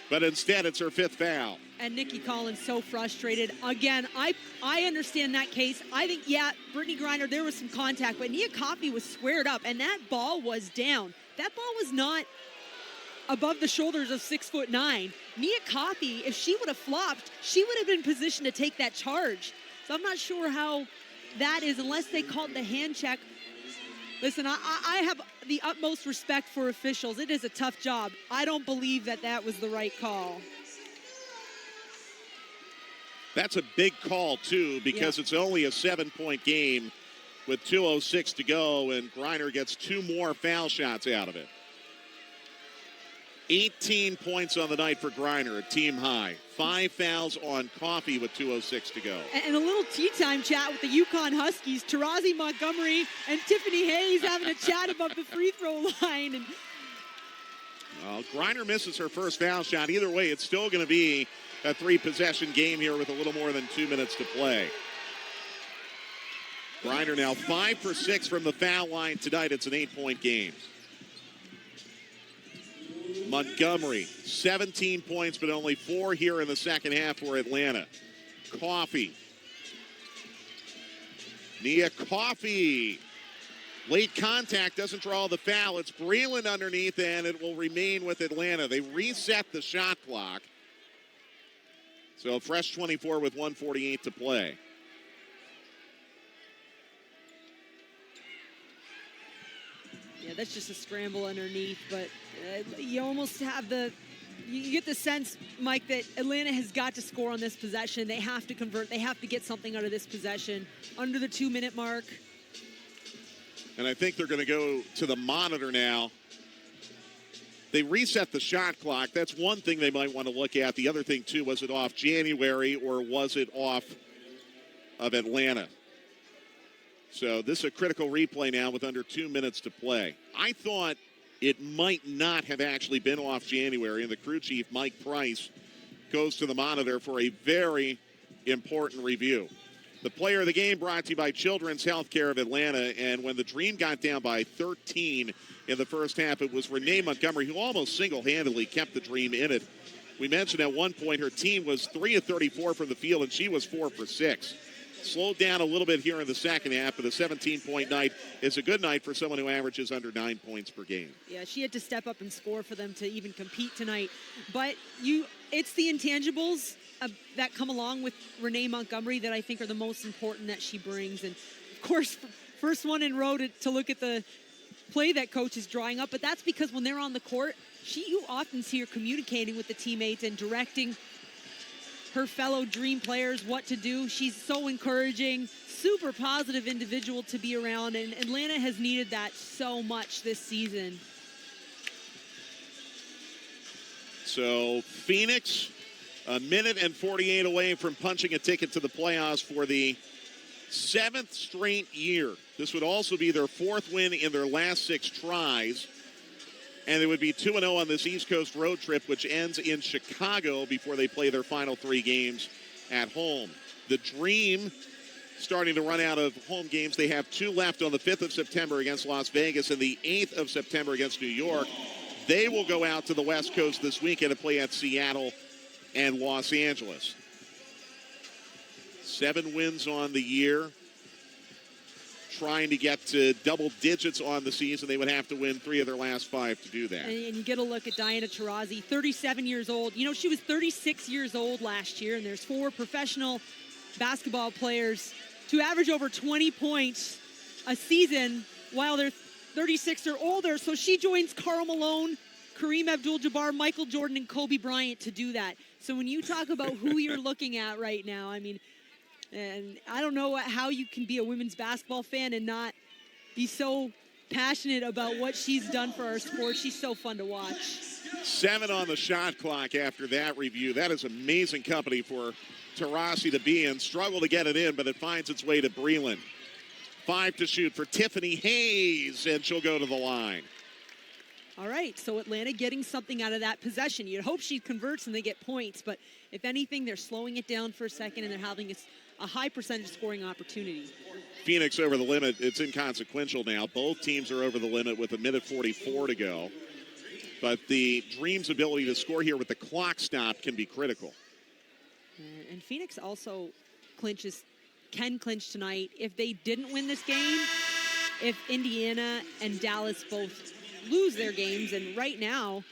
But instead, it's her fifth foul. And Nikki Collins so frustrated. Again, I understand that case. I think, yeah, Brittany Griner, there was some contact, but Nia Coffey was squared up, and that ball was down. That ball was not above the shoulders of 6'9". Nia Coffey, if she would have flopped, she would have been positioned to take that charge. So I'm not sure how that is, unless they called the hand check. Listen, I have the utmost respect for officials. It is a tough job. I don't believe that that was the right call. That's a big call, too, because it's only a 7-point game with 2:06 to go, and Griner gets 2 more foul shots out of it. 18 points on the night for Griner, a team high. 5 fouls on Coffey with 2:06 to go. And a little tea time chat with the Yukon Huskies. Taurasi Montgomery and Tiffany Hayes having a chat above the free throw line. And well, Griner misses her first foul shot. Either way, it's still going to be a 3-possession game here with a little more than 2 minutes to play. Griner now 5 for 6 from the foul line tonight. It's an 8-point game. Montgomery, 17 points, but only 4 here in the second half for Atlanta. Coffey. Nia Coffey. Late contact, doesn't draw the foul. It's Breland underneath, and it will remain with Atlanta. They reset the shot clock. So fresh 24 with 1:48 to play. yeah, that's just a scramble underneath, but you almost have you get the sense, Mike, that Atlanta has got to score on this possession. They have to convert. They have to get something out of this possession under the 2-minute mark. And I think they're going to go to the monitor now. They reset the shot clock. That's one thing they might want to look at. The other thing, too, was it off January or was it off of Atlanta? So this is a critical replay now with under 2 minutes to play. I thought it might not have actually been off January, and the crew chief, Mike Price, goes to the monitor for a very important review. The player of the game brought to you by Children's Healthcare of Atlanta, and when the Dream got down by 13 in the first half, it was Renee Montgomery who almost single-handedly kept the Dream in it. We mentioned at one point her team was 3 of 34 from the field, and she was 4 for 6. Slowed down a little bit here in the second half, but a 17-point night is a good night for someone who averages under 9 points per game. Yeah, she had to step up and score for them to even compete tonight. But it's the intangibles that come along with Renee Montgomery that I think are the most important that she brings. And, of course, first one in row to look at the play that coach is drawing up. But that's because when they're on the court, you often see her communicating with the teammates and directing her fellow Dream players what to do. She's so encouraging, super positive individual to be around, and Atlanta has needed that so much this season. So Phoenix, a minute and 48 away from punching a ticket to the playoffs for the 7th straight year. This would also be their 4th win in their last 6 tries. And it would be 2-0 on this East Coast road trip, which ends in Chicago before they play their final 3 games at home. The Dream starting to run out of home games. They have 2 left on the 5th of September against Las Vegas and the 8th of September against New York. They will go out to the West Coast this weekend and play at Seattle and Los Angeles. 7 wins on the year. trying to get to double digits on the season. They would have to win 3 of their last 5 to do that. And you get a look at Diana Taurasi, 37 years old. You know, she was 36 years old last year, and there's 4 professional basketball players to average over 20 points a season while they're 36 or older. So she joins Karl Malone, Kareem Abdul-Jabbar, Michael Jordan, and Kobe Bryant to do that. So when you talk about who you're looking at right now, I mean, and I don't know how you can be a women's basketball fan and not be so passionate about what she's done for our sport. She's so fun to watch. 7 on the shot clock after that review. That is amazing company for Taurasi to be in. Struggle to get it in, but it finds its way to Breland. 5 to shoot for Tiffany Hayes, and she'll go to the line. All right, so Atlanta getting something out of that possession. You'd hope she converts and they get points, but if anything, they're slowing it down for a second and they're having a high percentage scoring opportunity. Phoenix over the limit. It's inconsequential now. Both teams are over the limit with 1:44 to go. But the Dream's ability to score here with the clock stop can be critical. And Phoenix also can clinch tonight. If they didn't win this game, if Indiana and Dallas both lose their games, and right now,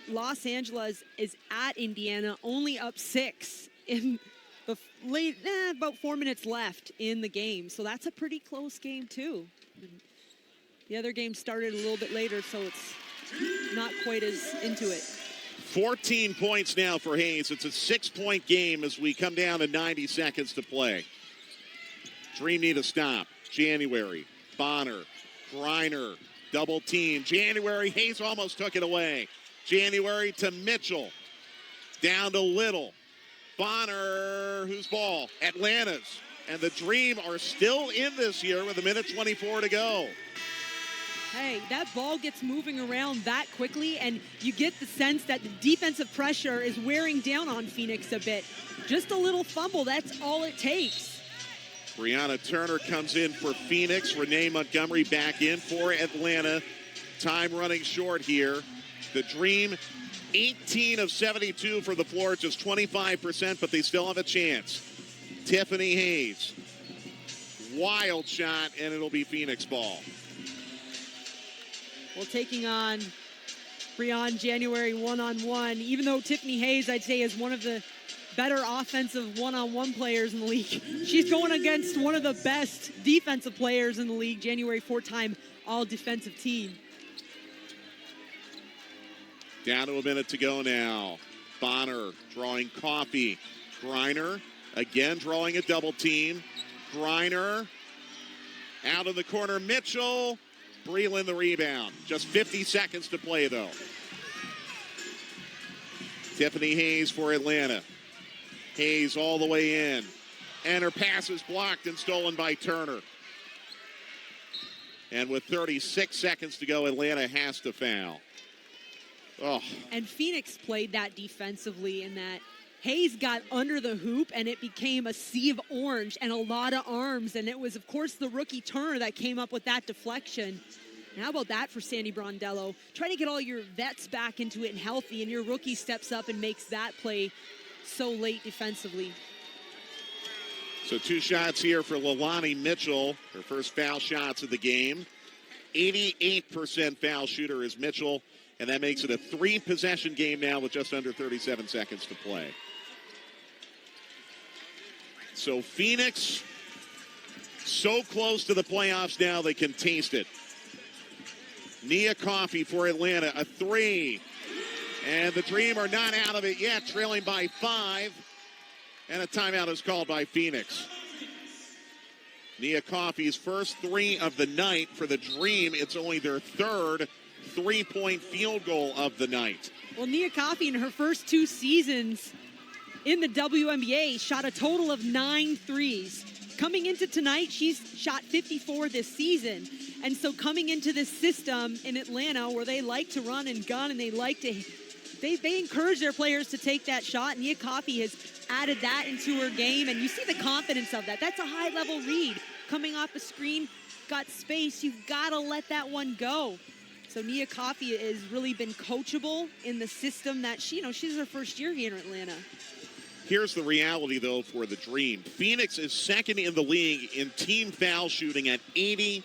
Los Angeles is at Indiana, only up 6 in the about 4 minutes left in the game. So that's a pretty close game too. The other game started a little bit later, so it's not quite as into it. 14 points now for Hayes. It's a 6-point game as we come down to 90 seconds to play. Dream need a stop. January, Bonner, Griner, double team. January, Hayes almost took it away. January to Mitchell. Down to Little. Bonner, whose ball? Atlanta's. And the Dream are still in this here with 1:24 to go. Hey, that ball gets moving around that quickly, and you get the sense that the defensive pressure is wearing down on Phoenix a bit. Just a little fumble, that's all it takes. Brianna Turner comes in for Phoenix. Renee Montgomery back in for Atlanta. Time running short here. The Dream, 18 of 72 for the floor, just 25%, but they still have a chance. Tiffany Hayes, wild shot, and it'll be Phoenix ball. Well, taking on Breon January one-on-one, even though Tiffany Hayes, I'd say, is one of the better offensive one-on-one players in the league. She's going against one of the best defensive players in the league, January 4-time all-defensive team. Down to a minute to go now. Bonner drawing Coffee. Griner again drawing a double team. Griner out of the corner. Mitchell. Breland the rebound. Just 50 seconds to play, though. Tiffany Hayes for Atlanta. Hayes all the way in. And her pass is blocked and stolen by Turner. And with 36 seconds to go, Atlanta has to foul. Oh. And Phoenix played that defensively in that Hayes got under the hoop and it became a sea of orange and a lot of arms. And it was, of course, the rookie Turner that came up with that deflection. And how about that for Sandy Brondello? Try to get all your vets back into it and healthy, and your rookie steps up and makes that play so late defensively. So 2 shots here for Leilani Mitchell, her first foul shots of the game. 88% foul shooter is Mitchell, and that makes it a 3-possession game now with just under 37 seconds to play. So Phoenix, so close to the playoffs now they can taste it. Nia Coffey for Atlanta, a 3. And the Dream are not out of it yet, trailing by 5. And a timeout is called by Phoenix. Nia Coffey's first 3 of the night for the Dream. It's only their 3rd 3-point field goal of the night. Well, Nia Coffey in her first 2 seasons in the WNBA shot a total of 9 threes. Coming into tonight, she's shot 54 this season. And so coming into this system in Atlanta where they like to run and gun and they like to, they encourage their players to take that shot. Nia Coffey has added that into her game, and you see the confidence of that. That's a high-level read. Coming off the screen, got space, you've got to let that one go. So Nia Coffey has really been coachable in the system that she's her first year here in Atlanta. Here's the reality, though, for the Dream. Phoenix is second in the league in team foul shooting at 86%.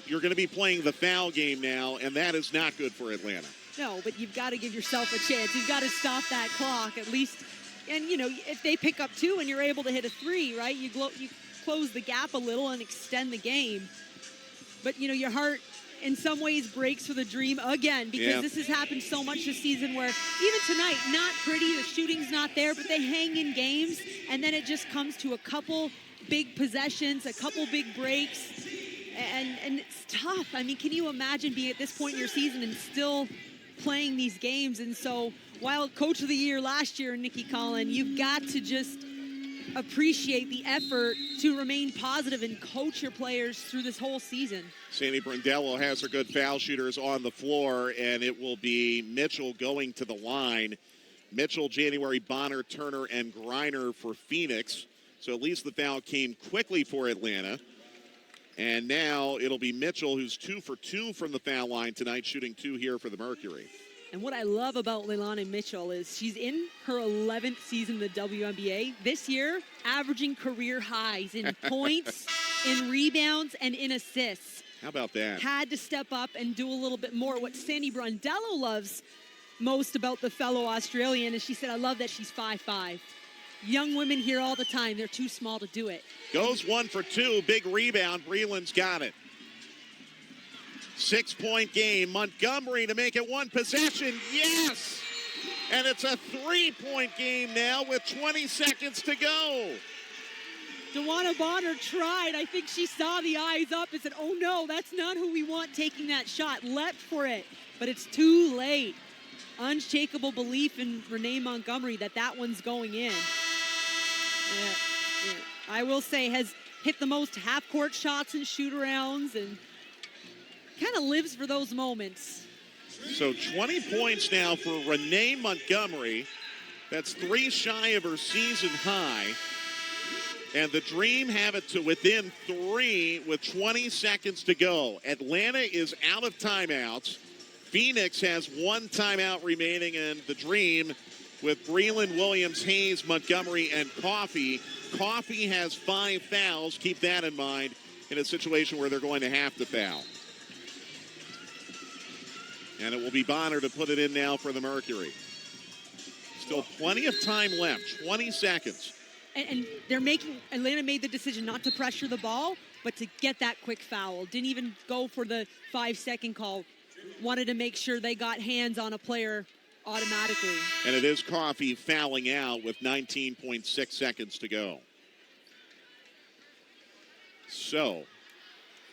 You're going to be playing the foul game now, and that is not good for Atlanta. No, but you've got to give yourself a chance. You've got to stop that clock at least. And, you know, if they pick up 2 and you're able to hit a 3, right, you close the gap a little and extend the game. But, you know, your heart in some ways breaks for the Dream again, because this has happened so much this season where even tonight, not pretty, the shooting's not there, but they hang in games, and then it just comes to a couple big possessions, a couple big breaks, and it's tough. I mean, can you imagine being at this point in your season and still playing these games? And so while Coach of the Year last year, Nikki Collin, you've got to just appreciate the effort to remain positive and coach your players through this whole season. Sandy Brondello has her good foul shooters on the floor, and it will be Mitchell going to the line. Mitchell, January, Bonner, Turner, and Griner for Phoenix. So at least the foul came quickly for Atlanta. And now it'll be Mitchell, who's 2 for 2 from the foul line tonight, shooting 2 here for the Mercury. And what I love about Leilani Mitchell is she's in her 11th season in the WNBA. This year, averaging career highs in points, in rebounds, and in assists. How about that? Had to step up and do a little bit more. What Sandy Brondello loves most about the fellow Australian is she said, I love that she's 5'5". Young women hear all the time, they're too small to do it. Goes 1 for 2, big rebound. Breland's got it. 6-point game. Montgomery to make it 1 possession. Yes! And it's a 3-point game now with 20 seconds to go. DeWanna Bonner tried. I think she saw the eyes up and said, oh no, that's not who we want taking that shot. Leapt for it, but it's too late. Unshakable belief in Renee Montgomery that one's going in. I will say has hit the most half-court shots and shoot-arounds and kind of lives for those moments. So 20 points now for Renee Montgomery. That's 3 shy of her season high. And the Dream have it to within 3 with 20 seconds to go. Atlanta is out of timeouts. Phoenix has 1 timeout remaining, and the Dream with Breland, Williams, Hayes, Montgomery, and Coffey. Coffey has 5 fouls. Keep that in mind in a situation where they're going to have to foul. And it will be Bonner to put it in now for the Mercury. Still plenty of time left, 20 seconds. And Atlanta made the decision not to pressure the ball, but to get that quick foul. Didn't even go for the 5-second call. Wanted to make sure they got hands on a player automatically. And it is Coffey fouling out with 19.6 seconds to go. So,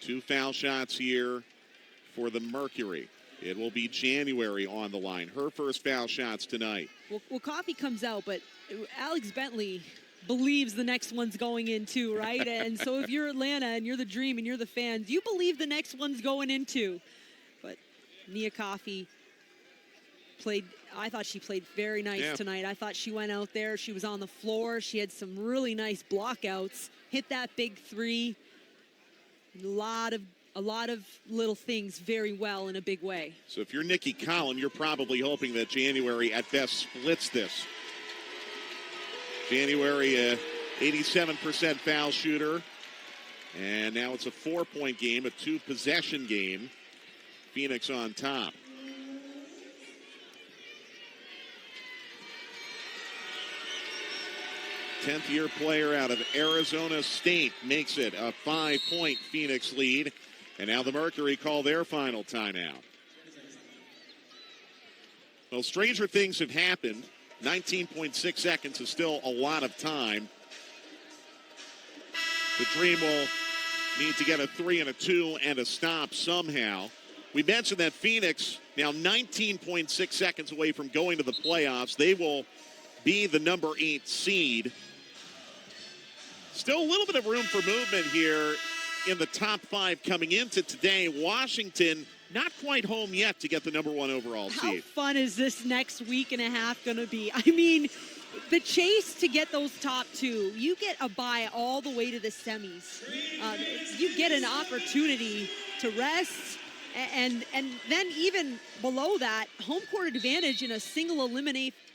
2 foul shots here for the Mercury. It will be January on the line. Her first foul shots tonight. Well, Coffey comes out, but Alex Bentley believes the next one's going in too, right? And so if you're Atlanta and you're the Dream and you're the fans, you believe the next one's going in too. But Nia Coffey I thought she played very nice tonight. I thought she went out there. She was on the floor. She had some really nice blockouts. Hit that big 3. A lot of little things very well in a big way. So if you're Nikki Collin, you're probably hoping that January at best splits this. January, 87% foul shooter. And now it's a 4-point game, a 2-possession game. Phoenix on top. Tenth-year player out of Arizona State makes it a 5-point Phoenix lead. And now the Mercury call their final timeout. Well, stranger things have happened. 19.6 seconds is still a lot of time. The Dream will need to get a 3 and a 2 and a stop somehow. We mentioned that Phoenix, now 19.6 seconds away from going to the playoffs. They will be the number 8 seed. Still a little bit of room for movement here in the top 5 coming into today. Washington not quite home yet to get the number 1 overall seed. How fun is this next week and a half going to be? I mean, the chase to get those top 2, you get a bye all the way to the semis. You get an opportunity to rest, and then even below that, home court advantage in a single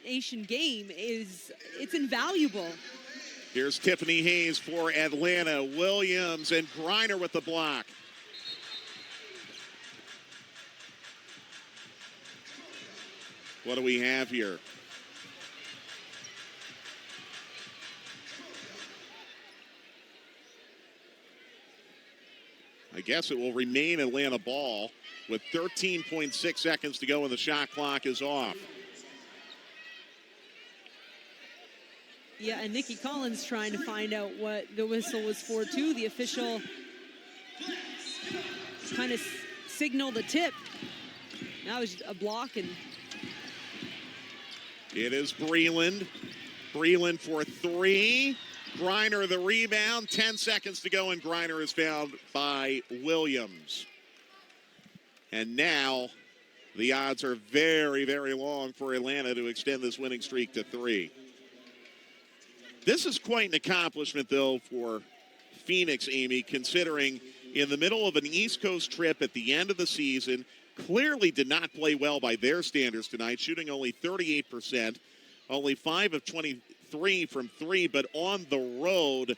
elimination game it's invaluable. Here's Tiffany Hayes for Atlanta. Williams and Griner with the block. What do we have here? I guess it will remain Atlanta ball with 13.6 seconds to go and the shot clock is off. Yeah, and Nikki Collins trying to find out what the whistle was for, too. The official kind of signaled a tip. Now it's a block, and it is Breland. Breland for three. Griner the rebound. 10 seconds to go, and Griner is fouled by Williams. And now the odds are very, very long for Atlanta to extend this winning streak to 3. This is quite an accomplishment, though, for Phoenix, Amy, considering in the middle of an East Coast trip at the end of the season, clearly did not play well by their standards tonight, shooting only 38%, only 5 of 23 from 3, but on the road,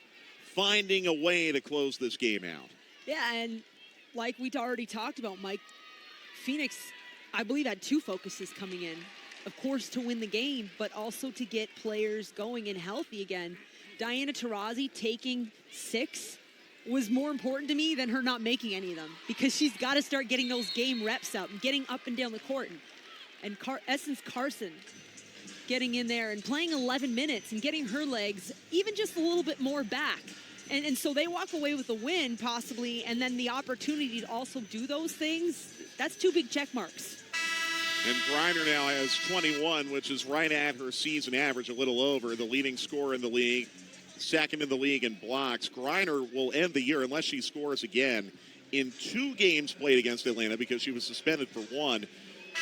finding a way to close this game out. Yeah, and like we already talked about, Mike, Phoenix, I believe, had 2 focuses coming in. Of course, to win the game, but also to get players going and healthy again. Diana Taurasi taking 6 was more important to me than her not making any of them, because she's got to start getting those game reps up and getting up and down the court. And Essence Carson getting in there and playing 11 minutes and getting her legs even just a little bit more back. And so they walk away with a win, possibly, and then the opportunity to also do those things. That's 2 big check marks. And Griner now has 21, which is right at her season average, a little over, the leading scorer in the league, second in the league in blocks. Griner will end the year, unless she scores again, in 2 games played against Atlanta because she was suspended for 1.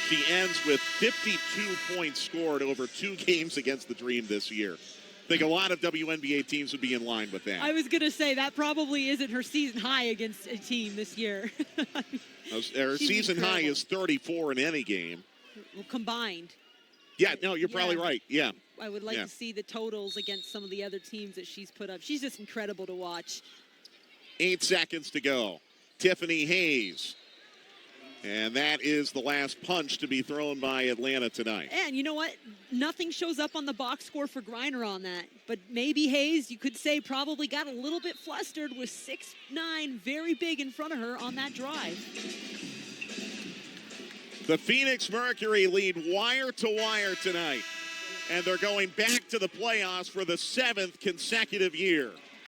She ends with 52 points scored over 2 games against the Dream this year. I think a lot of WNBA teams would be in line with that. I was going to say, that probably isn't her season high against a team this year. Her season high is 34 in any game. Well, combined. Yeah, no, you're probably right. Yeah. I would like to see the totals against some of the other teams that she's put up. She's just incredible to watch. 8 seconds to go. Tiffany Hayes. And that is the last punch to be thrown by Atlanta tonight. And you know what? Nothing shows up on the box score for Griner on that. But maybe Hayes, you could say, probably got a little bit flustered with 6'9", very big in front of her on that drive. The Phoenix Mercury lead wire to wire tonight. And they're going back to the playoffs for the 7th consecutive year.